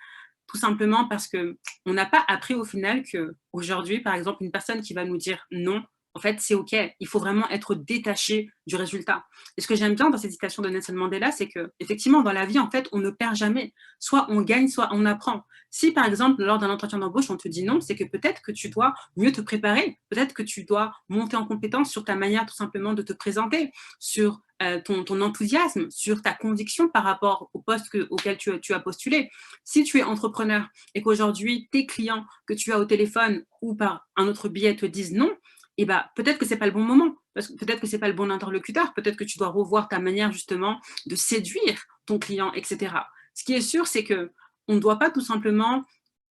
Tout simplement parce qu'on n'a pas appris au final qu'aujourd'hui, par exemple, une personne qui va nous dire non, en fait, c'est OK. Il faut vraiment être détaché du résultat. Et ce que j'aime bien dans cette citation de Nelson Mandela, c'est qu'effectivement, dans la vie, en fait, on ne perd jamais. Soit on gagne, soit on apprend. Si, par exemple, lors d'un entretien d'embauche, on te dit non, c'est que peut-être que tu dois mieux te préparer. Peut-être que tu dois monter en compétence sur ta manière tout simplement de te présenter, sur ton enthousiasme, sur ta conviction par rapport au poste auquel tu as postulé. Si tu es entrepreneur et qu'aujourd'hui, tes clients que tu as au téléphone ou par un autre biais te disent non, eh ben, peut-être que ce n'est pas le bon moment, peut-être que ce n'est pas le bon interlocuteur, peut-être que tu dois revoir ta manière justement de séduire ton client, etc. Ce qui est sûr, c'est qu'on ne doit pas tout simplement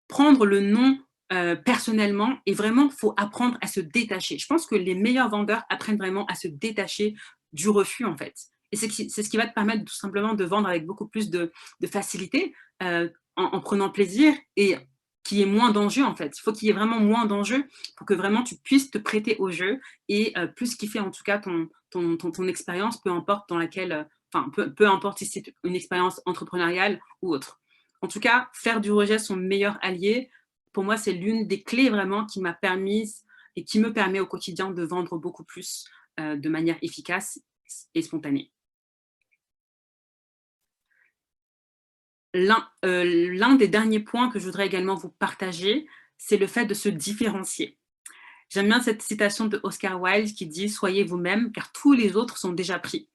prendre le non personnellement et vraiment, il faut apprendre à se détacher. Je pense que les meilleurs vendeurs apprennent vraiment à se détacher du refus, en fait. Et c'est ce qui va te permettre tout simplement de vendre avec beaucoup plus de facilité, en prenant plaisir et qu'il y ait moins d'enjeux, en fait. Il faut qu'il y ait vraiment moins d'enjeux pour que vraiment tu puisses te prêter au jeu et plus kiffer en tout cas ton expérience, peu importe dans laquelle, peu importe si c'est une expérience entrepreneuriale ou autre. En tout cas, faire du rejet son meilleur allié, pour moi, c'est l'une des clés vraiment qui m'a permis et qui me permet au quotidien de vendre beaucoup plus de manière efficace et spontanée. L'un des derniers points que je voudrais également vous partager, c'est le fait de se différencier. J'aime bien cette citation de Oscar Wilde qui dit « Soyez vous-même, car tous les autres sont déjà pris ».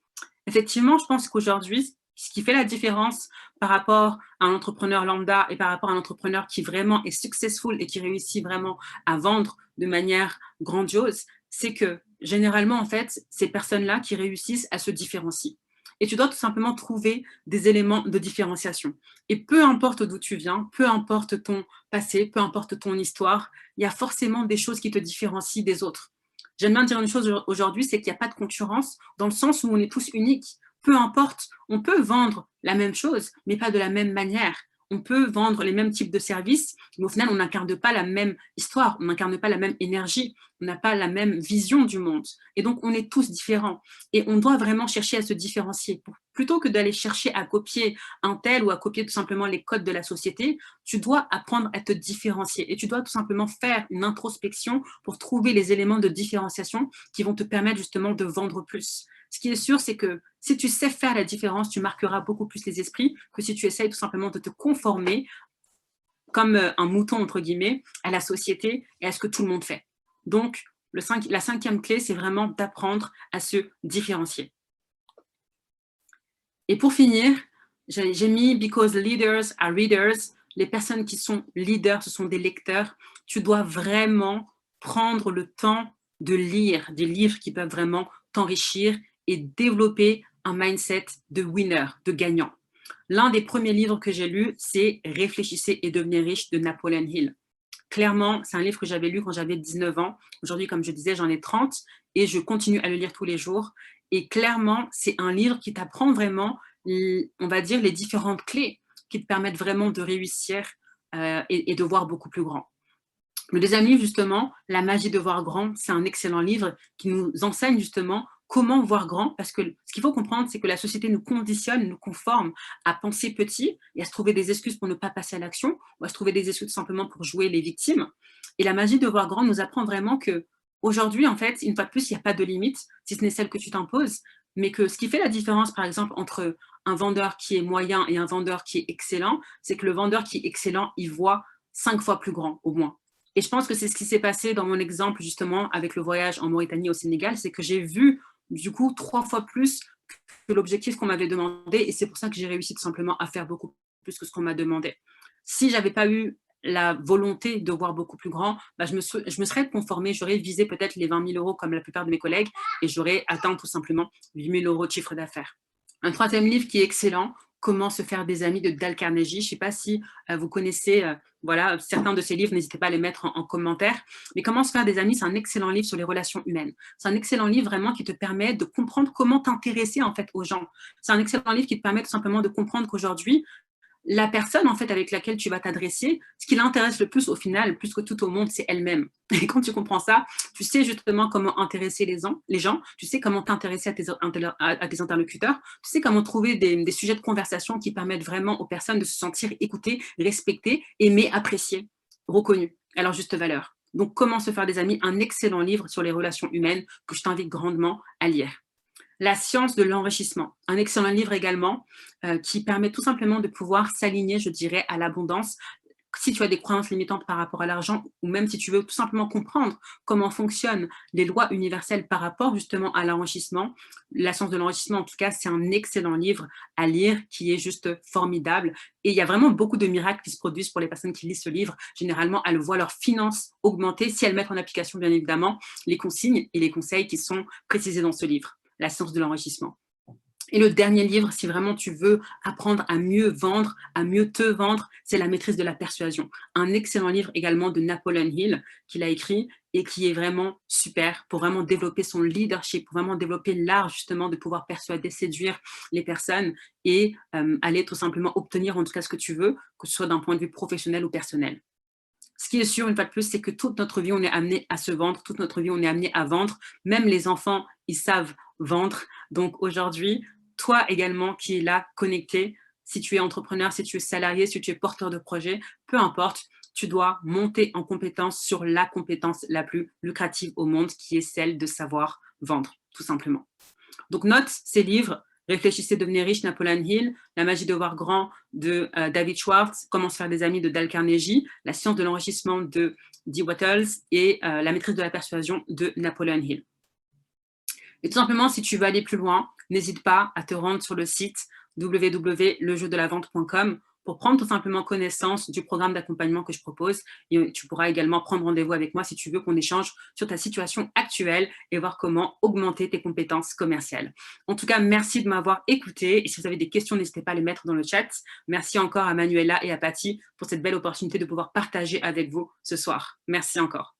Effectivement, je pense qu'aujourd'hui, ce qui fait la différence par rapport à un entrepreneur lambda et par rapport à un entrepreneur qui vraiment est successful et qui réussit vraiment à vendre de manière grandiose, c'est que généralement, en fait, ces personnes-là qui réussissent à se différencier. Et tu dois tout simplement trouver des éléments de différenciation. Et peu importe d'où tu viens, peu importe ton passé, peu importe ton histoire, il y a forcément des choses qui te différencient des autres. J'aime bien dire une chose aujourd'hui, c'est qu'il n'y a pas de concurrence dans le sens où on est tous uniques. Peu importe, on peut vendre la même chose, mais pas de la même manière. On peut vendre les mêmes types de services, mais au final, on n'incarne pas la même histoire, on n'incarne pas la même énergie, on n'a pas la même vision du monde. Et donc, on est tous différents. Et on doit vraiment chercher à se différencier. Plutôt que d'aller chercher à copier un tel ou à copier tout simplement les codes de la société, tu dois apprendre à te différencier. Et tu dois tout simplement faire une introspection pour trouver les éléments de différenciation qui vont te permettre justement de vendre plus. Ce qui est sûr, c'est que si tu sais faire la différence, tu marqueras beaucoup plus les esprits que si tu essayes tout simplement de te conformer comme un mouton, entre guillemets, à la société et à ce que tout le monde fait. Donc, la cinquième clé, c'est vraiment d'apprendre à se différencier. Et pour finir, j'ai mis « Because leaders are readers ». Les personnes qui sont leaders, ce sont des lecteurs. Tu dois vraiment prendre le temps de lire des livres qui peuvent vraiment t'enrichir et développer un mindset de winner, de gagnant. L'un des premiers livres que j'ai lus, c'est « Réfléchissez et devenez riche » de Napoleon Hill. clairement, c'est un livre que j'avais lu quand j'avais 19 ans. Aujourd'hui, comme je disais, j'en ai 30 et je continue à le lire tous les jours. Et clairement, c'est un livre qui t'apprend vraiment, on va dire, les différentes clés qui te permettent vraiment de réussir et de voir beaucoup plus grand. Le deuxième livre, justement, La magie de voir grand, c'est un excellent livre qui nous enseigne justement comment voir grand, parce que ce qu'il faut comprendre, c'est que la société nous conditionne, nous conforme à penser petit et à se trouver des excuses pour ne pas passer à l'action, ou à se trouver des excuses simplement pour jouer les victimes. Et la magie de voir grand nous apprend vraiment que aujourd'hui, en fait, une fois de plus, il n'y a pas de limite, si ce n'est celle que tu t'imposes, mais que ce qui fait la différence, par exemple, entre un vendeur qui est moyen et un vendeur qui est excellent, c'est que le vendeur qui est excellent, il voit 5 fois plus grand, au moins. Et je pense que c'est ce qui s'est passé dans mon exemple, justement, avec le voyage en Mauritanie au Sénégal, c'est que j'ai vu, du coup, 3 fois plus que l'objectif qu'on m'avait demandé, et c'est pour ça que j'ai réussi tout simplement à faire beaucoup plus que ce qu'on m'a demandé. Si je n'avais pas eu la volonté de voir beaucoup plus grand, bah, je me serais conformée, j'aurais visé peut-être les 20 000 € comme la plupart de mes collègues, et j'aurais atteint tout simplement 8 000 € de chiffre d'affaires. Un troisième livre qui est excellent, Comment se faire des amis de Dale Carnegie. Je ne sais pas si vous connaissez voilà, certains de ces livres, n'hésitez pas à les mettre en commentaire. Mais Comment se faire des amis, c'est un excellent livre sur les relations humaines. C'est un excellent livre vraiment qui te permet de comprendre comment t'intéresser en fait aux gens. C'est un excellent livre qui te permet tout simplement de comprendre qu'aujourd'hui, la personne en fait avec laquelle tu vas t'adresser, ce qui l'intéresse le plus au final, plus que tout au monde, c'est elle-même. Et quand tu comprends ça, tu sais justement comment intéresser les gens, tu sais comment t'intéresser à tes interlocuteurs, tu sais comment trouver des sujets de conversation qui permettent vraiment aux personnes de se sentir écoutées, respectées, aimées, appréciées, reconnues à leur juste valeur. Donc, Comment se faire des amis, un excellent livre sur les relations humaines que je t'invite grandement à lire. La science de l'enrichissement, un excellent livre également qui permet tout simplement de pouvoir s'aligner, je dirais, à l'abondance. Si tu as des croyances limitantes par rapport à l'argent, ou même si tu veux tout simplement comprendre comment fonctionnent les lois universelles par rapport justement à l'enrichissement, la science de l'enrichissement, en tout cas, c'est un excellent livre à lire qui est juste formidable. Et il y a vraiment beaucoup de miracles qui se produisent pour les personnes qui lisent ce livre. Généralement, elles voient leurs finances augmenter si elles mettent en application, bien évidemment, les consignes et les conseils qui sont précisés dans ce livre. La science de l'enrichissement. Et le dernier livre, si vraiment tu veux apprendre à mieux vendre, à mieux te vendre, c'est La maîtrise de la persuasion. Un excellent livre également de Napoleon Hill qu'il a écrit et qui est vraiment super pour vraiment développer son leadership, pour vraiment développer l'art justement de pouvoir persuader, séduire les personnes et aller tout simplement obtenir en tout cas ce que tu veux, que ce soit d'un point de vue professionnel ou personnel. Ce qui est sûr, une fois de plus, c'est que toute notre vie, on est amené à se vendre, toute notre vie, on est amené à vendre. Même les enfants, ils savent vendre. Donc aujourd'hui, toi également qui es là, connecté, si tu es entrepreneur, si tu es salarié, si tu es porteur de projet, peu importe, tu dois monter en compétence sur la compétence la plus lucrative au monde, qui est celle de savoir vendre, tout simplement. Donc note ces livres. Réfléchissez, devenez riche, Napoleon Hill, La magie de voir grand de David Schwartz, Comment se faire des amis de Dale Carnegie, La science de l'enrichissement de Dee Wattles et La maîtrise de la persuasion de Napoleon Hill. Et tout simplement, si tu veux aller plus loin, n'hésite pas à te rendre sur le site www.lejeudelavente.com pour prendre tout simplement connaissance du programme d'accompagnement que je propose. Et tu pourras également prendre rendez-vous avec moi si tu veux qu'on échange sur ta situation actuelle et voir comment augmenter tes compétences commerciales. En tout cas, merci de m'avoir écouté. Et si vous avez des questions, n'hésitez pas à les mettre dans le chat. Merci encore à Manuela et à Patty pour cette belle opportunité de pouvoir partager avec vous ce soir. Merci encore.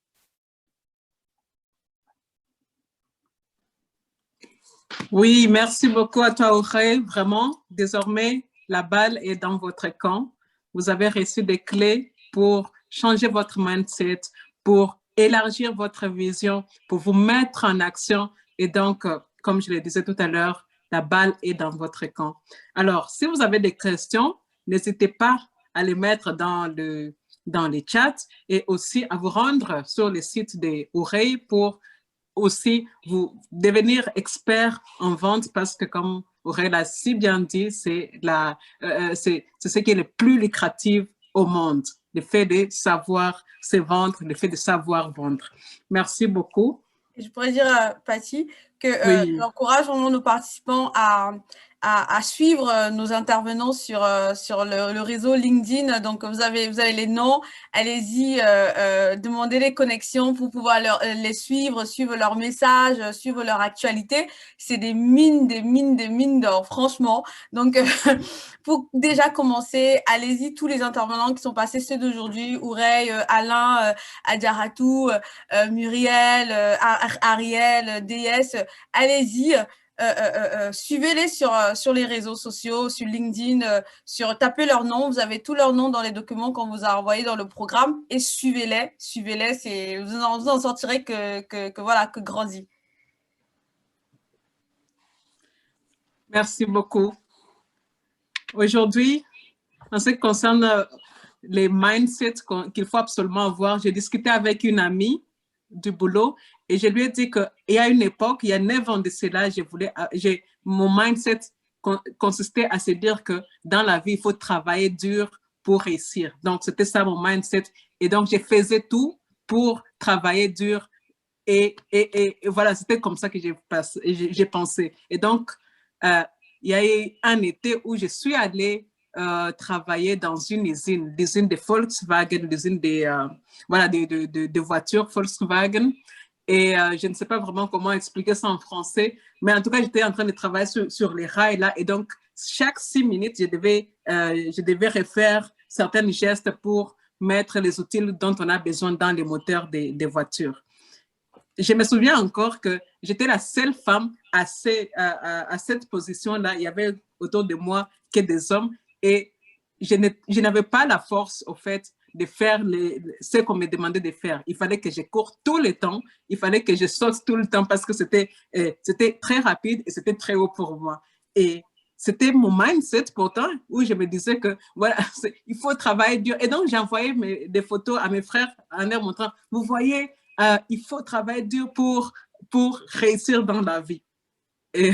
Oui, merci beaucoup à toi, Auré. Vraiment, désormais, la balle est dans votre camp. Vous avez reçu des clés pour changer votre mindset, pour élargir votre vision, pour vous mettre en action. Et donc, comme je le disais tout à l'heure, la balle est dans votre camp. Alors, si vous avez des questions, n'hésitez pas à les mettre dans les chats et aussi à vous rendre sur le site des Auré pour aussi vous devenir expert en vente parce que comme Auré l'a si bien dit, c'est ce qui est le plus lucratif au monde, le fait de savoir se vendre, le fait de savoir vendre. Merci beaucoup. Je pourrais dire à Patty Oui. j'encourage vraiment nos participants à suivre nos intervenants sur le réseau LinkedIn. Donc, vous avez les noms. Allez-y, demandez les connexions pour pouvoir les suivre leurs messages, suivre leur actualité. C'est des mines d'or, franchement. Donc, pour déjà commencer, allez-y, tous les intervenants qui sont passés, ceux d'aujourd'hui, Ouray, Alain, Adjaratou, Muriel, Ariel, DS, allez-y. Suivez-les sur les réseaux sociaux, sur LinkedIn, tapez leur nom. Vous avez tous leurs noms dans les documents qu'on vous a envoyés dans le programme et suivez-les. Vous en sortirez que grandi. Merci beaucoup. Aujourd'hui, en ce qui concerne les mindsets qu'il faut absolument avoir, j'ai discuté avec une amie du boulot et je lui ai dit qu'il y a une époque, il y a 9 ans de cela, mon mindset consistait à se dire que dans la vie, il faut travailler dur pour réussir. Donc, c'était ça mon mindset. Et donc, je faisais tout pour travailler dur. Et voilà, c'était comme ça que j'ai pensé. Et donc, il y a eu un été où je suis allée travailler dans l'usine de Volkswagen, l'usine de voitures Volkswagen. Et je ne sais pas vraiment comment expliquer ça en français, mais en tout cas, j'étais en train de travailler sur les rails là. Et donc, chaque 6 minutes, je devais refaire certains gestes pour mettre les outils dont on a besoin dans les moteurs des voitures. Je me souviens encore que j'étais la seule femme à cette position-là. Il y avait autour de moi que des hommes. Et je n'avais pas la force, au fait, de faire ce qu'on me demandait de faire. Il fallait que je cours tout le temps. Il fallait que je saute tout le temps parce que c'était très rapide et c'était très haut pour moi. Et c'était mon mindset pourtant où je me disais que voilà, il faut travailler dur. Et donc, j'envoyais des photos à mes frères en leur montrant, vous voyez, il faut travailler dur pour réussir dans la vie. Et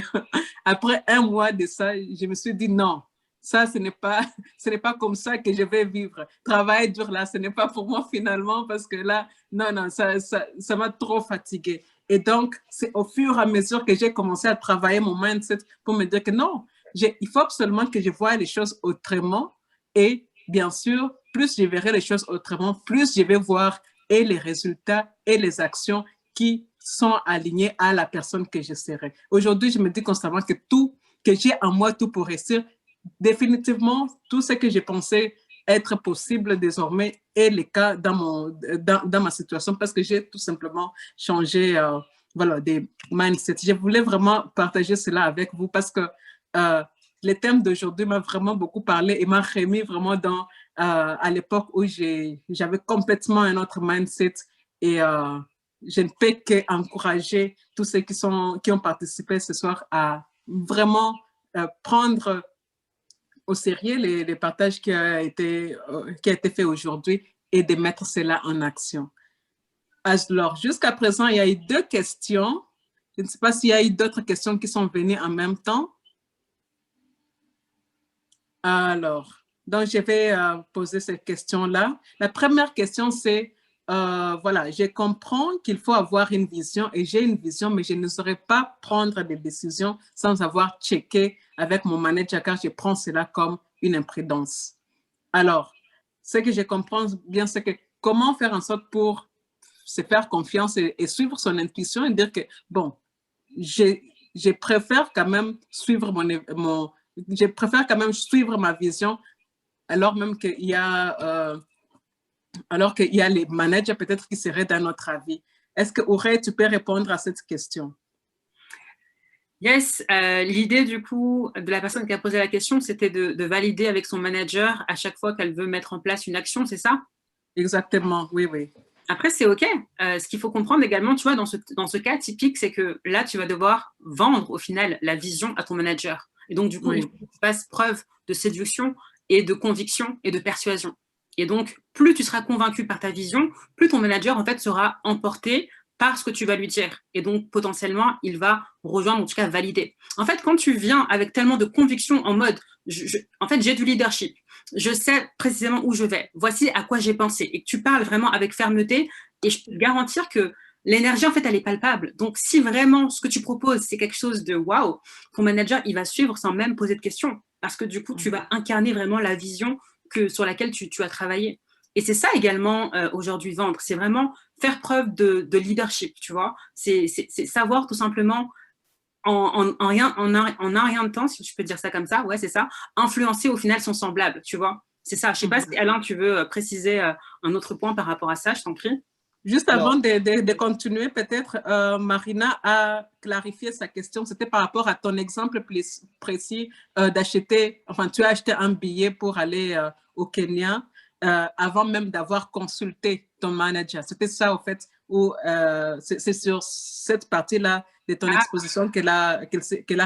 après 1 mois de ça, je me suis dit non. Ça, ce n'est pas comme ça que je vais vivre. Travailler dur, là, ce n'est pas pour moi finalement parce que là, non, ça m'a trop fatiguée. Et donc, c'est au fur et à mesure que j'ai commencé à travailler mon mindset pour me dire que non, il faut absolument que je voie les choses autrement. Et bien sûr, plus je verrai les choses autrement, plus je vais voir et les résultats et les actions qui sont alignés à la personne que je serai. Aujourd'hui, je me dis constamment que j'ai en moi tout pour réussir. Définitivement, tout ce que j'ai pensé être possible désormais est le cas dans ma situation parce que j'ai tout simplement changé des mindsets. Je voulais vraiment partager cela avec vous parce que le thème d'aujourd'hui m'a vraiment beaucoup parlé et m'a remis vraiment à l'époque où j'avais complètement un autre mindset et je ne peux qu'encourager tous ceux qui ont participé ce soir à vraiment prendre au sérieux les partages qui a été fait aujourd'hui et de mettre cela en action. Alors, jusqu'à présent, il y a eu 2 questions. Je ne sais pas s'il y a eu d'autres questions qui sont venues en même temps. Alors, donc je vais poser cette question-là. La première question, c'est, voilà, je comprends qu'il faut avoir une vision et j'ai une vision, mais je ne saurais pas prendre des décisions sans avoir checké avec mon manager car je prends cela comme une imprudence. Alors, ce que je comprends bien, c'est que comment faire en sorte pour se faire confiance et suivre son intuition et dire que, bon, je préfère quand même suivre je préfère quand même suivre ma vision alors même qu'il y a les managers peut-être qui seraient d'un autre avis. Est-ce que Ouray, tu peux répondre à cette question? Yes, l'idée du coup de la personne qui a posé la question, c'était de valider avec son manager à chaque fois qu'elle veut mettre en place une action, c'est ça? Exactement, oui. Après, c'est OK. Ce qu'il faut comprendre également, tu vois, dans ce cas typique, c'est que là, tu vas devoir vendre au final la vision à ton manager. Et donc, du coup, il faut que tu fasses preuve de séduction et de conviction et de persuasion. Et donc, plus tu seras convaincu par ta vision, plus ton manager, en fait, sera emporté par ce que tu vas lui dire. Et donc, potentiellement, il va rejoindre, en tout cas, valider. En fait, quand tu viens avec tellement de conviction en mode, en fait, j'ai du leadership, je sais précisément où je vais, voici à quoi j'ai pensé, et que tu parles vraiment avec fermeté, et je peux te garantir que l'énergie, en fait, elle est palpable. Donc, si vraiment ce que tu proposes, c'est quelque chose de waouh, ton manager, il va suivre sans même poser de questions. Parce que du coup, tu vas incarner vraiment la vision sur laquelle tu as travaillé. Et c'est ça également aujourd'hui vendre. C'est vraiment faire preuve de leadership, tu vois. C'est savoir tout simplement en un rien de temps, si tu peux dire ça comme ça, ouais, c'est ça, influencer au final son semblable, tu vois. C'est ça. Je sais pas si Alain, tu veux préciser un autre point par rapport à ça, je t'en prie. Juste avant de continuer, peut-être Marina a clarifié sa question. C'était par rapport à ton exemple précis d'acheter, enfin, tu as acheté un billet pour aller au Kenya avant même d'avoir consulté ton manager. C'était ça, au fait, où c'est sur cette partie-là de ton exposition qu'elle a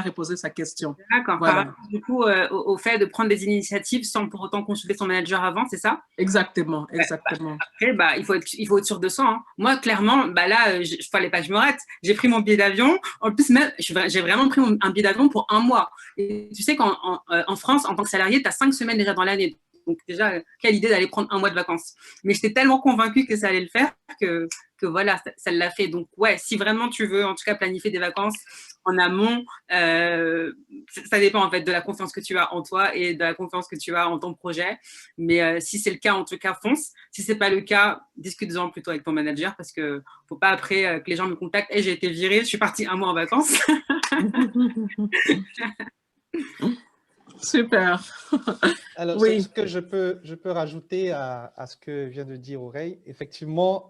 reposé sa question. D'accord. Voilà. Par rapport, du coup, au fait de prendre des initiatives sans pour autant consulter son manager avant, c'est ça? Exactement, exactement. Après, il faut être sûr de ça. Hein. Moi, clairement, là, il fallait pas que je me rate. J'ai pris mon billet d'avion. En plus, même, j'ai vraiment pris un billet d'avion pour 1 mois. Et tu sais qu'en France, en tant que salarié, tu as 5 semaines déjà dans l'année. Donc déjà, quelle idée d'aller prendre 1 mois de vacances. Mais j'étais tellement convaincue que ça allait le faire que voilà, ça l'a fait. Donc ouais, si vraiment tu veux, en tout cas, planifier des vacances en amont, ça dépend en fait de la confiance que tu as en toi et de la confiance que tu as en ton projet. Mais si c'est le cas, en tout cas, fonce. Si c'est pas le cas, discute-en plutôt avec ton manager parce que faut pas après que les gens me contactent. Hey, j'ai été virée, je suis partie 1 mois en vacances. Super. Alors, oui. ce que je peux rajouter à ce que vient de dire Aureille, effectivement,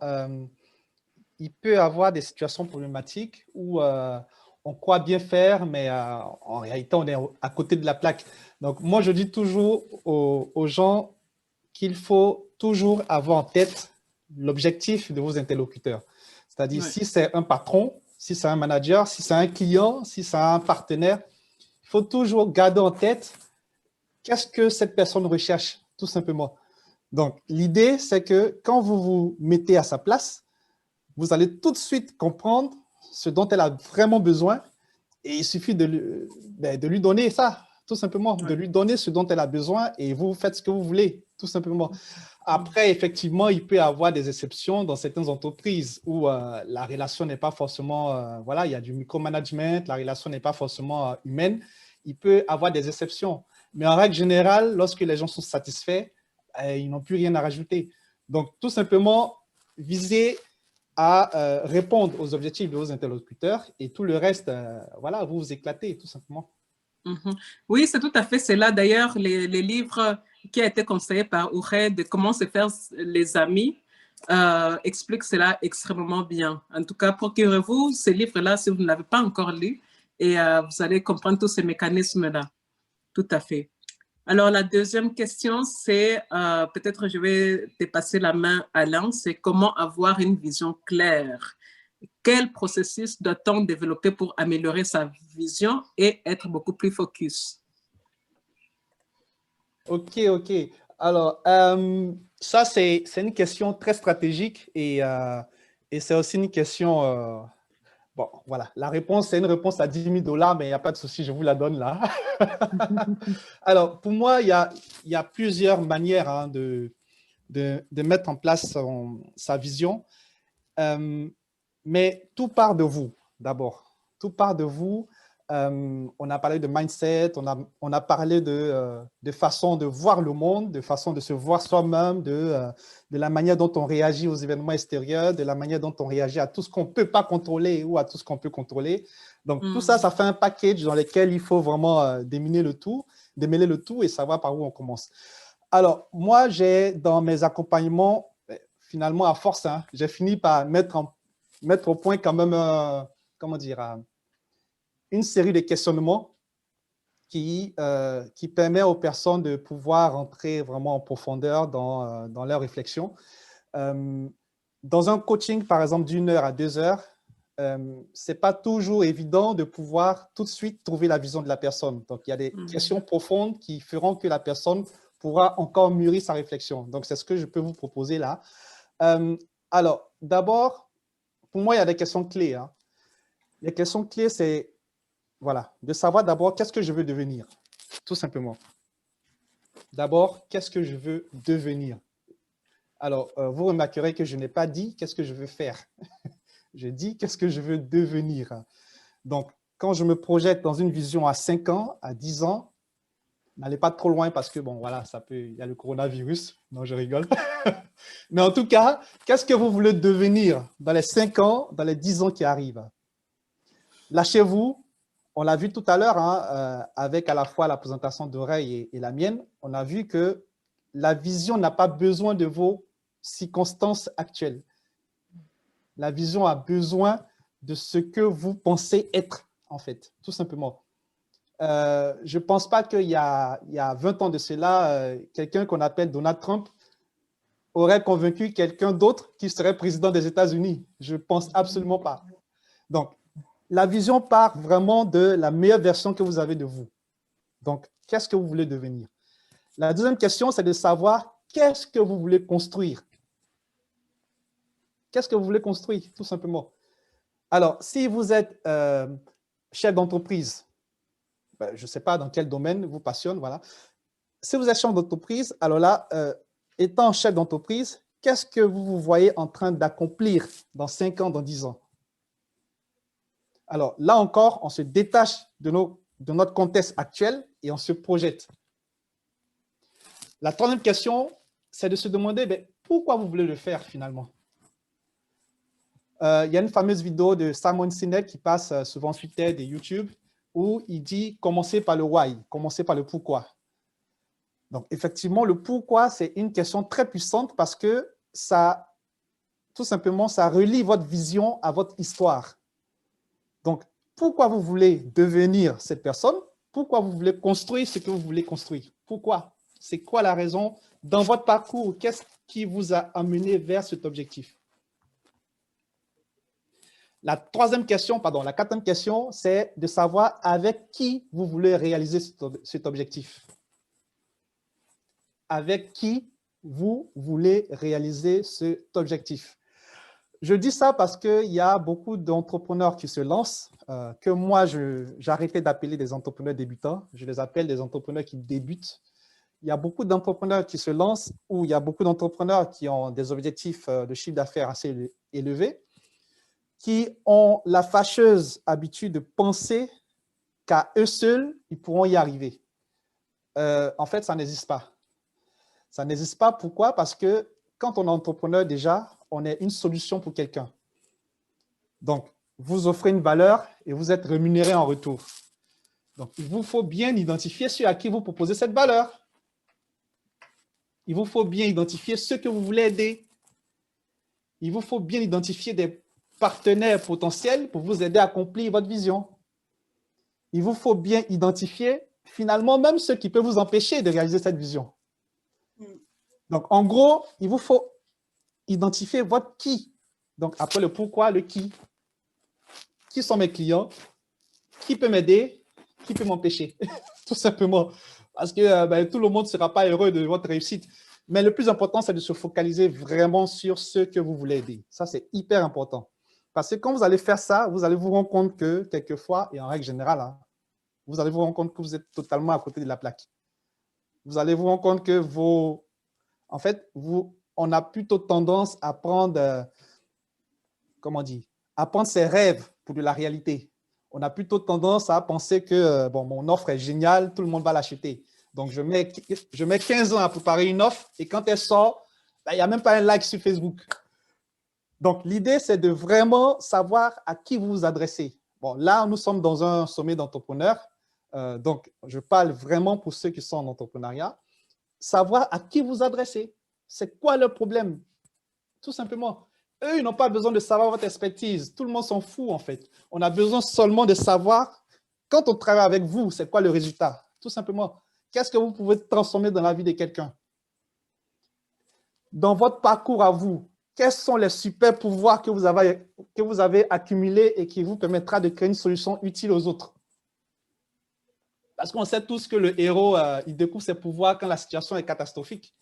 il peut y avoir des situations problématiques où on croit bien faire, mais en réalité, on est à côté de la plaque. Donc, moi, je dis toujours aux gens qu'il faut toujours avoir en tête l'objectif de vos interlocuteurs. C'est-à-dire, si c'est un patron, si c'est un manager, si c'est un client, si c'est un partenaire, il faut toujours garder en tête qu'est-ce que cette personne recherche, tout simplement. Donc, l'idée, c'est que quand vous vous mettez à sa place, vous allez tout de suite comprendre ce dont elle a vraiment besoin et il suffit de lui donner ça, tout simplement, de lui donner ce dont elle a besoin et vous faites ce que vous voulez, tout simplement. Après, effectivement, il peut y avoir des exceptions dans certaines entreprises où la relation n'est pas forcément, voilà, il y a du micromanagement, la relation n'est pas forcément humaine. Il peut y avoir des exceptions. Mais en règle générale, lorsque les gens sont satisfaits, ils n'ont plus rien à rajouter. Donc, tout simplement, visez à répondre aux objectifs de vos interlocuteurs et tout le reste, voilà, vous vous éclatez, tout simplement. Oui, c'est tout à fait cela. D'ailleurs, les livres qui a été conseillé par Aureille de comment se faire les amis expliquent cela extrêmement bien. En tout cas, procurez-vous ces livres-là si vous ne l'avez pas encore lu et vous allez comprendre tous ces mécanismes-là. Tout à fait. Alors, la deuxième question, c'est, peut-être je vais te passer la main, Alain, c'est comment avoir une vision claire. Quel processus doit-on développer pour améliorer sa vision et être beaucoup plus focus? Ok. Alors, ça, c'est une question très stratégique et c'est aussi une question... bon, voilà, la réponse, c'est une réponse à 10 000 $, mais il n'y a pas de souci, je vous la donne là. Alors, pour moi, il y a plusieurs manières hein, de mettre en place sa vision. Mais tout part de vous, d'abord. Tout part de vous. On a parlé de mindset, on a parlé de façon de voir le monde, de façon de se voir soi-même, de la manière dont on réagit aux événements extérieurs, de la manière dont on réagit à tout ce qu'on ne peut pas contrôler ou à tout ce qu'on peut contrôler. Donc, tout ça, ça fait un package dans lequel il faut vraiment démêler le tout et savoir par où on commence. Alors, moi, j'ai dans mes accompagnements, finalement, à force, hein, j'ai fini par mettre au point quand même, comment dire, une série de questionnements qui permet aux personnes de pouvoir entrer vraiment en profondeur dans leur réflexion. Dans un coaching, par exemple, d'1 heure à 2 heures, ce n'est pas toujours évident de pouvoir tout de suite trouver la vision de la personne. Donc, il y a des questions profondes qui feront que la personne pourra encore mûrir sa réflexion. Donc, c'est ce que je peux vous proposer là. Alors, d'abord, pour moi, il y a des questions clés. Hein. Les questions clés, c'est voilà, de savoir d'abord qu'est-ce que je veux devenir, tout simplement. D'abord, qu'est-ce que je veux devenir? Alors, vous remarquerez que je n'ai pas dit qu'est-ce que je veux faire. Je dis qu'est-ce que je veux devenir. Donc, quand je me projette dans une vision à 5 ans, à 10 ans, n'allez pas trop loin parce que, bon, voilà, il y a le coronavirus. Non, je rigole. Mais en tout cas, qu'est-ce que vous voulez devenir dans les 5 ans, dans les 10 ans qui arrivent? Lâchez-vous. On l'a vu tout à l'heure, hein, avec à la fois la présentation d'Oreille et la mienne, on a vu que la vision n'a pas besoin de vos circonstances actuelles. La vision a besoin de ce que vous pensez être, en fait, tout simplement. Je ne pense pas qu'il y a 20 ans de cela, quelqu'un qu'on appelle Donald Trump aurait convaincu quelqu'un d'autre qui serait président des États-Unis. Je ne pense absolument pas. Donc, la vision part vraiment de la meilleure version que vous avez de vous. Donc, qu'est-ce que vous voulez devenir? La deuxième question, c'est de savoir qu'est-ce que vous voulez construire. Qu'est-ce que vous voulez construire, tout simplement? Alors, si vous êtes chef d'entreprise, ben, je ne sais pas dans quel domaine vous passionne, voilà. Si vous êtes chef d'entreprise, alors là, étant chef d'entreprise, qu'est-ce que vous vous voyez en train d'accomplir dans 5 ans, dans 10 ans? Alors là encore, on se détache de notre contexte actuel et on se projette. La troisième question, c'est de se demander ben, pourquoi vous voulez le faire finalement. Il y a une fameuse vidéo de Simon Sinek qui passe souvent sur TED et YouTube où il dit « commencez par le why », commencez par le pourquoi. Donc, effectivement, le pourquoi, c'est une question très puissante parce que ça, tout simplement, ça relie votre vision à votre histoire. Donc, pourquoi vous voulez devenir cette personne? Pourquoi vous voulez construire ce que vous voulez construire? Pourquoi? C'est quoi la raison dans votre parcours? Qu'est-ce qui vous a amené vers cet objectif? La quatrième question, c'est de savoir avec qui vous voulez réaliser cet objectif. Avec qui vous voulez réaliser cet objectif. Je dis ça parce qu'il y a beaucoup d'entrepreneurs qui se lancent, que moi, j'arrêtais d'appeler des entrepreneurs débutants. Je les appelle des entrepreneurs qui débutent. Il y a beaucoup d'entrepreneurs qui se lancent ou il y a beaucoup d'entrepreneurs qui ont des objectifs de chiffre d'affaires assez élevés, qui ont la fâcheuse habitude de penser qu'à eux seuls, ils pourront y arriver. En fait, ça n'existe pas. Ça n'existe pas. Pourquoi? Parce que quand on est entrepreneur déjà, on est une solution pour quelqu'un. Donc, vous offrez une valeur et vous êtes rémunéré en retour. Donc, il vous faut bien identifier ceux à qui vous proposez cette valeur. Il vous faut bien identifier ceux que vous voulez aider. Il vous faut bien identifier des partenaires potentiels pour vous aider à accomplir votre vision. Il vous faut bien identifier finalement même ceux qui peuvent vous empêcher de réaliser cette vision. Donc, en gros, il vous faut identifier votre qui. Donc, après le pourquoi, le qui. Qui sont mes clients? Qui peut m'aider? Qui peut m'empêcher? Tout simplement. Parce que ben, tout le monde ne sera pas heureux de votre réussite. Mais le plus important, c'est de se focaliser vraiment sur ceux que vous voulez aider. Ça, c'est hyper important. Parce que quand vous allez faire ça, vous allez vous rendre compte que quelquefois, et en règle générale, hein, vous allez vous rendre compte que vous êtes totalement à côté de la plaque. Vous allez vous rendre compte que en fait, on a plutôt tendance à prendre, comment dire, à prendre ses rêves pour de la réalité. On a plutôt tendance à penser que bon, mon offre est géniale, tout le monde va l'acheter. Donc, je mets 15 ans à préparer une offre et quand elle sort, ben, il n'y a même pas un like sur Facebook. Donc, l'idée, c'est de vraiment savoir à qui vous vous adressez. Bon, là, nous sommes dans un sommet d'entrepreneurs. Donc, je parle vraiment pour ceux qui sont en entrepreneuriat. Savoir à qui vous adressez. C'est quoi le problème? Tout simplement. Eux, ils n'ont pas besoin de savoir votre expertise. Tout le monde s'en fout, en fait. On a besoin seulement de savoir, quand on travaille avec vous, c'est quoi le résultat? Tout simplement. Qu'est-ce que vous pouvez transformer dans la vie de quelqu'un? Dans votre parcours à vous, quels sont les super pouvoirs que vous avez accumulés et qui vous permettra de créer une solution utile aux autres? Parce qu'on sait tous que le héros, il découvre ses pouvoirs quand la situation est catastrophique.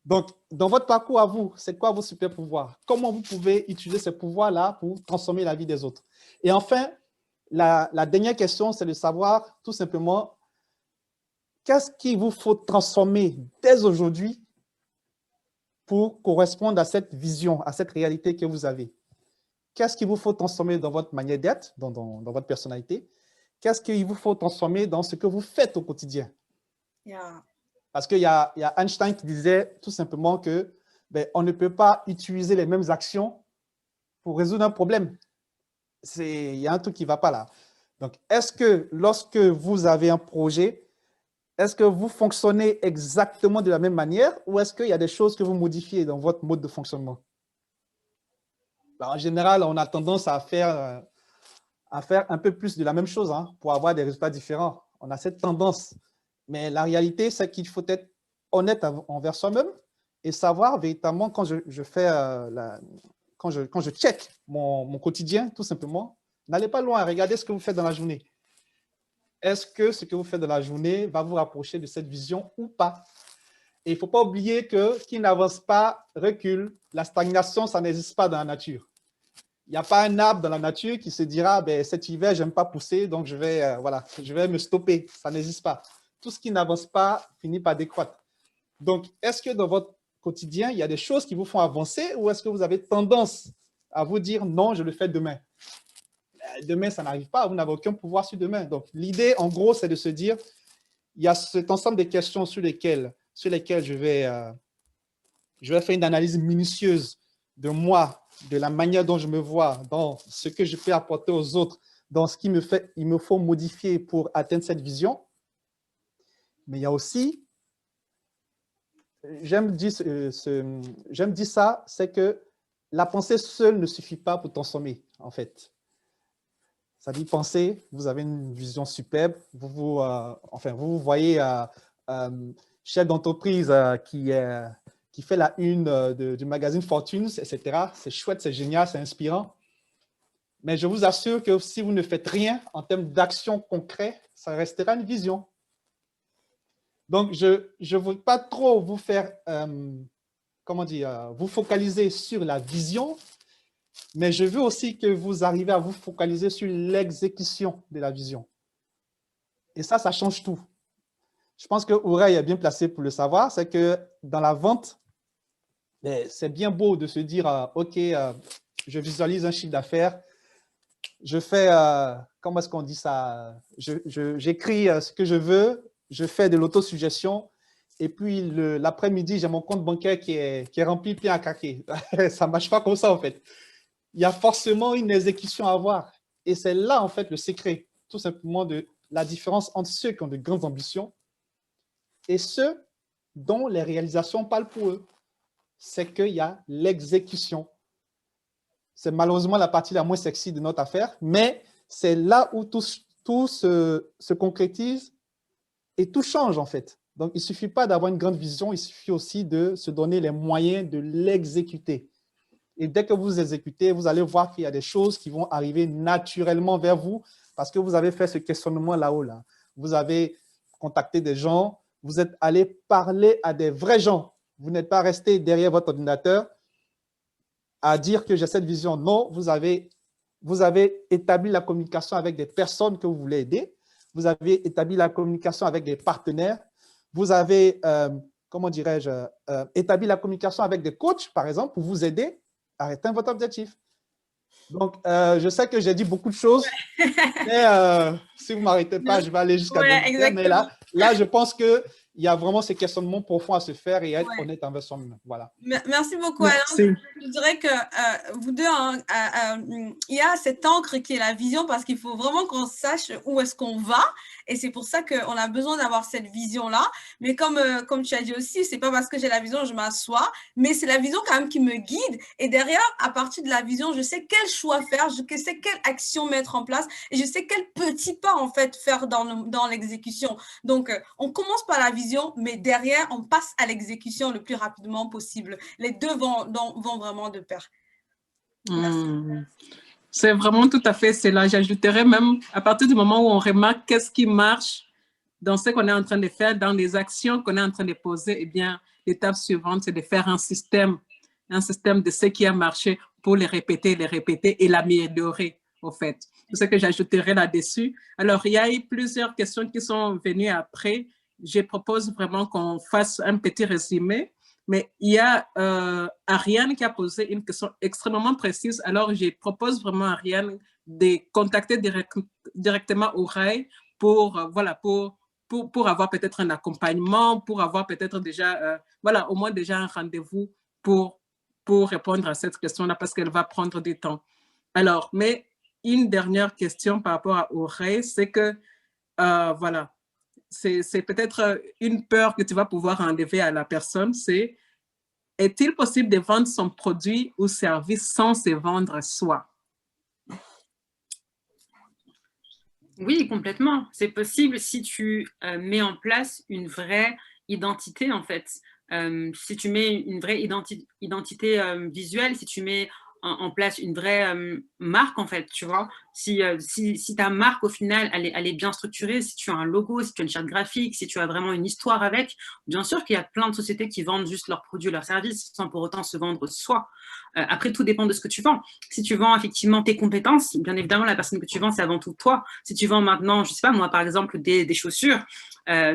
Donc, dans votre parcours à vous, c'est quoi vos super pouvoirs? Comment vous pouvez utiliser ces pouvoirs-là pour transformer la vie des autres? Et enfin, la dernière question, c'est de savoir tout simplement qu'est-ce qu'il vous faut transformer dès aujourd'hui pour correspondre à cette vision, à cette réalité que vous avez. qu'est-ce qu'il vous faut transformer dans votre manière d'être, dans votre personnalité? Qu'est-ce qu'il vous faut transformer dans ce que vous faites au quotidien? Yeah. Parce qu'il y a Einstein qui disait tout simplement que on ne peut pas utiliser les mêmes actions pour résoudre un problème. Il y a un truc qui ne va pas là. Donc, est-ce que lorsque vous avez un projet, est-ce que vous fonctionnez exactement de la même manière ou est-ce qu'il y a des choses que vous modifiez dans votre mode de fonctionnement? En général, on a tendance à faire un peu plus de la même chose pour avoir des résultats différents. On a cette tendance. Mais la réalité, c'est qu'il faut être honnête envers soi-même et savoir véritablement quand je fais quand je check mon quotidien, tout simplement, n'allez pas loin, regardez ce que vous faites dans la journée. Est-ce que ce que vous faites dans la journée va vous rapprocher de cette vision ou pas? Et il ne faut pas oublier que qui n'avance pas recule. La stagnation, ça n'existe pas dans la nature. Il n'y a pas un arbre dans la nature qui se dira cet hiver, je n'aime pas pousser, donc je vais me stopper. Ça n'existe pas. Tout ce qui n'avance pas finit par décroître. Donc, est-ce que dans votre quotidien, il y a des choses qui vous font avancer ou est-ce que vous avez tendance à vous dire non, je le fais demain? Demain, ça n'arrive pas, vous n'avez aucun pouvoir sur demain. Donc, l'idée, en gros, c'est de se dire, il y a cet ensemble de questions sur lesquelles je vais faire une analyse minutieuse de moi, de la manière dont je me vois, dans ce que je peux apporter aux autres, dans ce qu'il me faut modifier pour atteindre cette vision. Mais il y a aussi, j'aime dire ça, c'est que la pensée seule ne suffit pas pour transformer, en fait. Ça dit penser, vous avez une vision superbe, vous vous voyez chef d'entreprise qui fait la une du magazine Fortune, etc. C'est chouette, c'est génial, c'est inspirant. Mais je vous assure que si vous ne faites rien en termes d'action concrète, ça restera une vision. Donc, je ne veux pas trop vous faire, vous focaliser sur la vision, mais je veux aussi que vous arrivez à vous focaliser sur l'exécution de la vision. Et ça change tout. Je pense que Ourey est bien placé pour le savoir, c'est que dans la vente, c'est bien beau de se dire, OK, je visualise un chiffre d'affaires, je fais, comment est-ce qu'on dit ça? J'écris ce que je veux, je fais de l'autosuggestion, et puis l'après-midi, j'ai mon compte bancaire qui est rempli plein à craquer. Ça ne marche pas comme ça, en fait. Il y a forcément une exécution à avoir. Et c'est là, en fait, le secret, tout simplement, de la différence entre ceux qui ont de grandes ambitions et ceux dont les réalisations parlent pour eux. C'est qu'il y a l'exécution. C'est malheureusement la partie la moins sexy de notre affaire, mais c'est là où tout se concrétise et tout change, en fait. Donc, il ne suffit pas d'avoir une grande vision, il suffit aussi de se donner les moyens de l'exécuter. Et dès que vous exécutez, vous allez voir qu'il y a des choses qui vont arriver naturellement vers vous parce que vous avez fait ce questionnement là-haut. Là. Vous avez contacté des gens, vous êtes allé parler à des vrais gens. Vous n'êtes pas resté derrière votre ordinateur à dire que j'ai cette vision. Non, vous avez établi la communication avec des personnes que vous voulez aider. Vous avez établi la communication avec des partenaires. Vous avez, établi la communication avec des coachs, par exemple, pour vous aider à atteindre votre objectif. Donc, je sais que j'ai dit beaucoup de choses, mais si vous ne m'arrêtez pas, je vais aller jusqu'à demain. Mais là, je pense qu'il y a vraiment ces questionnements profonds à se faire et être honnête envers soi-même. Voilà. Merci beaucoup, Alain. Je dirais que vous deux, il y a cette encre qui est la vision parce qu'il faut vraiment qu'on sache où est-ce qu'on va. Et c'est pour ça qu'on a besoin d'avoir cette vision-là. Mais comme tu as dit aussi, ce n'est pas parce que j'ai la vision que je m'assois, mais c'est la vision quand même qui me guide. Et derrière, à partir de la vision, je sais quel choix faire, je sais quelle action mettre en place et je sais quel petit pas en fait faire dans l'exécution. Donc, on commence par la vision, mais derrière, on passe à l'exécution le plus rapidement possible. Les deux vont vraiment de pair. Merci. C'est vraiment tout à fait cela. J'ajouterais même, à partir du moment où on remarque qu'est-ce qui marche dans ce qu'on est en train de faire, dans les actions qu'on est en train de poser, eh bien, l'étape suivante, c'est de faire un système de ce qui a marché pour les répéter et l'améliorer, au fait. C'est ce que j'ajouterais là-dessus. Alors, il y a eu plusieurs questions qui sont venues après. Je propose vraiment qu'on fasse un petit résumé. Mais il y a Ariane qui a posé une question extrêmement précise. Alors, je propose vraiment à Ariane de contacter directement Oreille pour, voilà, pour avoir peut-être un accompagnement, pour avoir peut-être déjà, voilà, au moins déjà un rendez-vous pour répondre à cette question-là parce qu'elle va prendre du temps. Alors, mais une dernière question par rapport à Oreille, c'est que, voilà, c'est peut-être une peur que tu vas pouvoir enlever à la personne, c'est est-il possible de vendre son produit ou service sans se vendre soi? Oui, complètement. C'est possible si tu mets en place une vraie identité, en fait. Si tu mets une vraie identité visuelle, si tu mets en place une vraie marque, en fait, tu vois. Si ta marque, au final, elle est bien structurée, si tu as un logo, si tu as une charte graphique, si tu as vraiment une histoire avec, bien sûr qu'il y a plein de sociétés qui vendent juste leurs produits, leurs services, sans pour autant se vendre soi. Après, tout dépend de ce que tu vends. Si tu vends effectivement tes compétences, bien évidemment, la personne que tu vends, c'est avant tout toi. Si tu vends maintenant, je ne sais pas, moi, par exemple, des chaussures,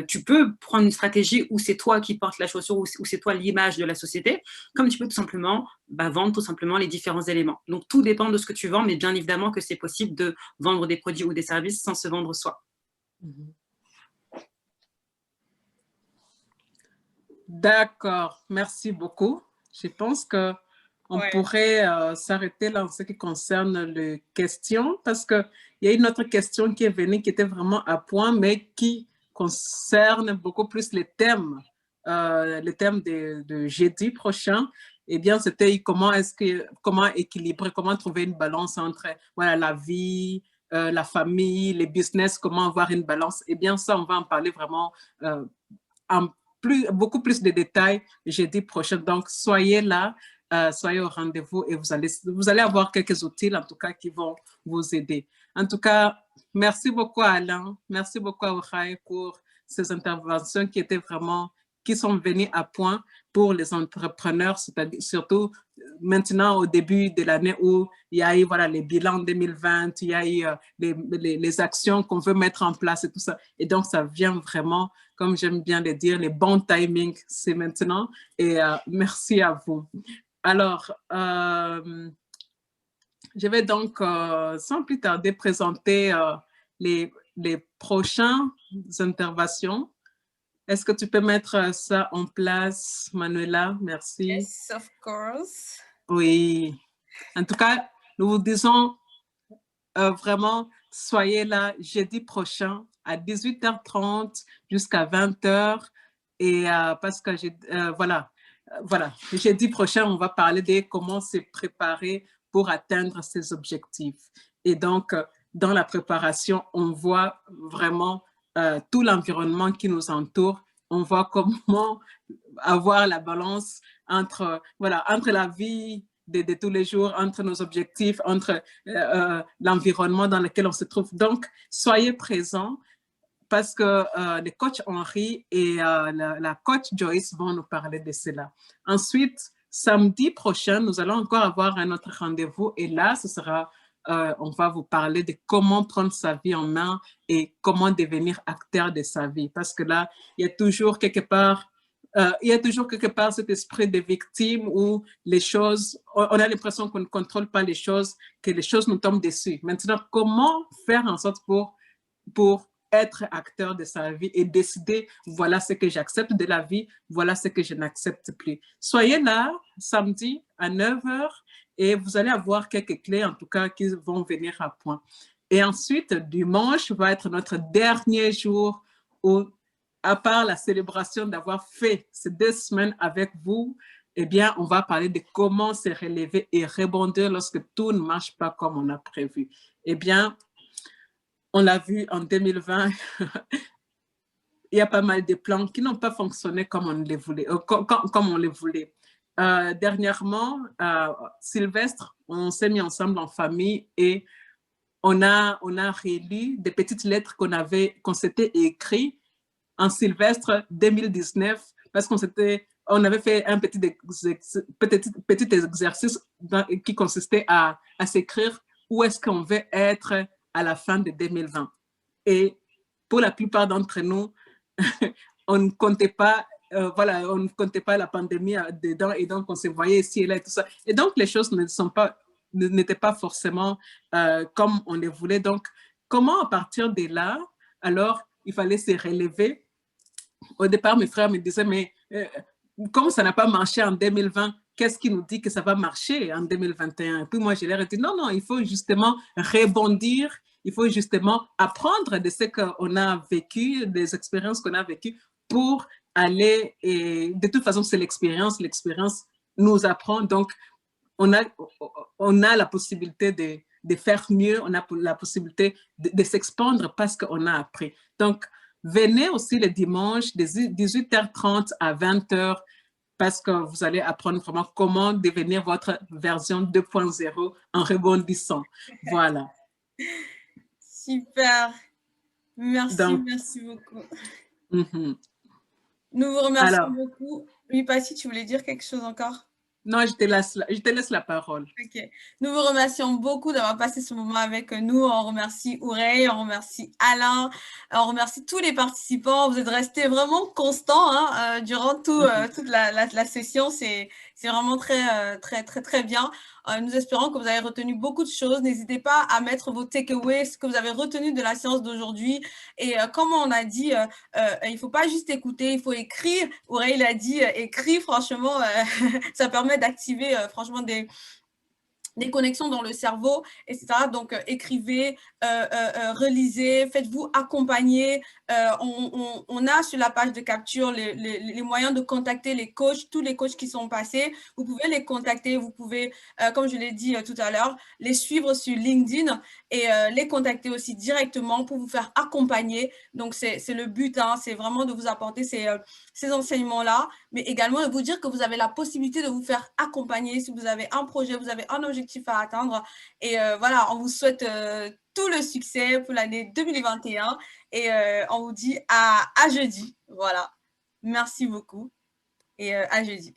tu peux prendre une stratégie où c'est toi qui portes la chaussure, où c'est toi l'image de la société, comme tu peux tout simplement vendre tout simplement les différents éléments. Donc, tout dépend de ce que tu vends, mais bien évidemment que c'est possible de vendre des produits ou des services sans se vendre soi. D'accord, merci beaucoup. Je pense qu'on pourrait s'arrêter là en ce qui concerne les questions parce qu'il y a une autre question qui est venue qui était vraiment à point, mais qui concerne beaucoup plus les thèmes de jeudi prochain. Eh bien, c'était comment équilibrer, comment trouver une balance entre voilà, la vie, la famille, les business, comment avoir une balance. Eh bien, ça, on va en parler vraiment beaucoup plus de détails jeudi prochain. Donc, soyez là, soyez au rendez-vous et vous allez avoir quelques outils, en tout cas, qui vont vous aider. En tout cas, merci beaucoup à Alain, merci beaucoup à Oreille pour ces interventions qui sont venues à point pour les entrepreneurs, surtout maintenant au début de l'année où il y a eu voilà, les bilans 2020, il y a eu les actions qu'on veut mettre en place et tout ça. Et donc, ça vient vraiment, comme j'aime bien le dire, les bons timings, c'est maintenant. Et merci à vous. Alors, je vais donc, sans plus tarder, présenter les prochaines interventions. Est-ce que tu peux mettre ça en place, Manuela? Merci. Yes, of course. Oui. En tout cas, nous vous disons vraiment, soyez là jeudi prochain à 18h30 jusqu'à 20h. Et parce que voilà, jeudi prochain, on va parler de comment se préparer pour atteindre ses objectifs. Et donc, dans la préparation, on voit vraiment tout l'environnement qui nous entoure. On voit comment avoir la balance entre la vie de tous les jours, entre nos objectifs, entre l'environnement dans lequel on se trouve. Donc, soyez présents parce que le coach Henri et la coach Joyce vont nous parler de cela. Ensuite, samedi prochain, nous allons encore avoir un autre rendez-vous et là, ce sera on va vous parler de comment prendre sa vie en main et comment devenir acteur de sa vie. Parce que là, il y a toujours quelque part cet esprit de victime où les choses, on a l'impression qu'on ne contrôle pas les choses, que les choses nous tombent dessus. Maintenant, comment faire en sorte pour être acteur de sa vie et décider, voilà ce que j'accepte de la vie, voilà ce que je n'accepte plus. Soyez là samedi à 9h et vous allez avoir quelques clés, en tout cas, qui vont venir à point. Et ensuite, dimanche va être notre dernier jour où, à part la célébration d'avoir fait ces 2 semaines avec vous, eh bien, on va parler de comment se relever et rebondir lorsque tout ne marche pas comme on a prévu. Eh bien, on l'a vu en 2020, il y a pas mal de plans qui n'ont pas fonctionné comme on les voulait. Dernièrement, Sylvestre, on s'est mis ensemble en famille et on a relu des petites lettres qu'on s'était écrites en Sylvestre 2019 parce on avait fait un petit exercice qui consistait à s'écrire où est-ce qu'on veut être à la fin de 2020. Et pour la plupart d'entre nous, on ne comptait pas voilà, on ne comptait pas la pandémie dedans et donc on se voyait ici et là et tout ça. Et donc, les choses n'étaient pas forcément comme on les voulait. Donc, comment à partir de là, alors, il fallait se relever. Au départ, mes frères me disaient, mais comme ça n'a pas marché en 2020, qu'est-ce qui nous dit que ça va marcher en 2021? Et puis moi, je leur ai dit, non, non, il faut justement rebondir, il faut justement apprendre de ce qu'on a vécu, des expériences qu'on a vécues pour aller, et de toute façon, c'est l'expérience nous apprend, donc on a la possibilité de faire mieux, on a la possibilité de s'expandre parce qu'on a appris. Donc, venez aussi le dimanche de 18h30 à 20h parce que vous allez apprendre vraiment comment devenir votre version 2.0 en rebondissant. Voilà. Super. Merci, donc, merci beaucoup. Mm-hmm. Nous vous remercions beaucoup. Oui, Passy, tu voulais dire quelque chose encore? Non, je te laisse la parole. Ok. Nous vous remercions beaucoup d'avoir passé ce moment avec nous. On remercie Ourey, on remercie Alain, on remercie tous les participants. Vous êtes restés vraiment constants hein, durant toute la session. C'est vraiment très bien. Nous espérons que vous avez retenu beaucoup de choses. N'hésitez pas à mettre vos takeaways, ce que vous avez retenu de la séance d'aujourd'hui. Et comme on a dit, il ne faut pas juste écouter, il faut écrire. Ourey, il a dit, écrit, franchement, ça permet d'activer franchement des connexions dans le cerveau, etc. Donc, écrivez, relisez, faites-vous accompagner. On a sur la page de capture les moyens de contacter les coachs, tous les coachs qui sont passés. Vous pouvez les contacter, vous pouvez, comme je l'ai dit tout à l'heure, les suivre sur LinkedIn et les contacter aussi directement pour vous faire accompagner. Donc, c'est le but, hein, c'est vraiment de vous apporter ces enseignements-là, mais également de vous dire que vous avez la possibilité de vous faire accompagner si vous avez un projet, vous avez un objectif à atteindre. Et voilà, on vous souhaite tout le succès pour l'année 2021 et on vous dit à jeudi. Voilà. Merci beaucoup et à jeudi.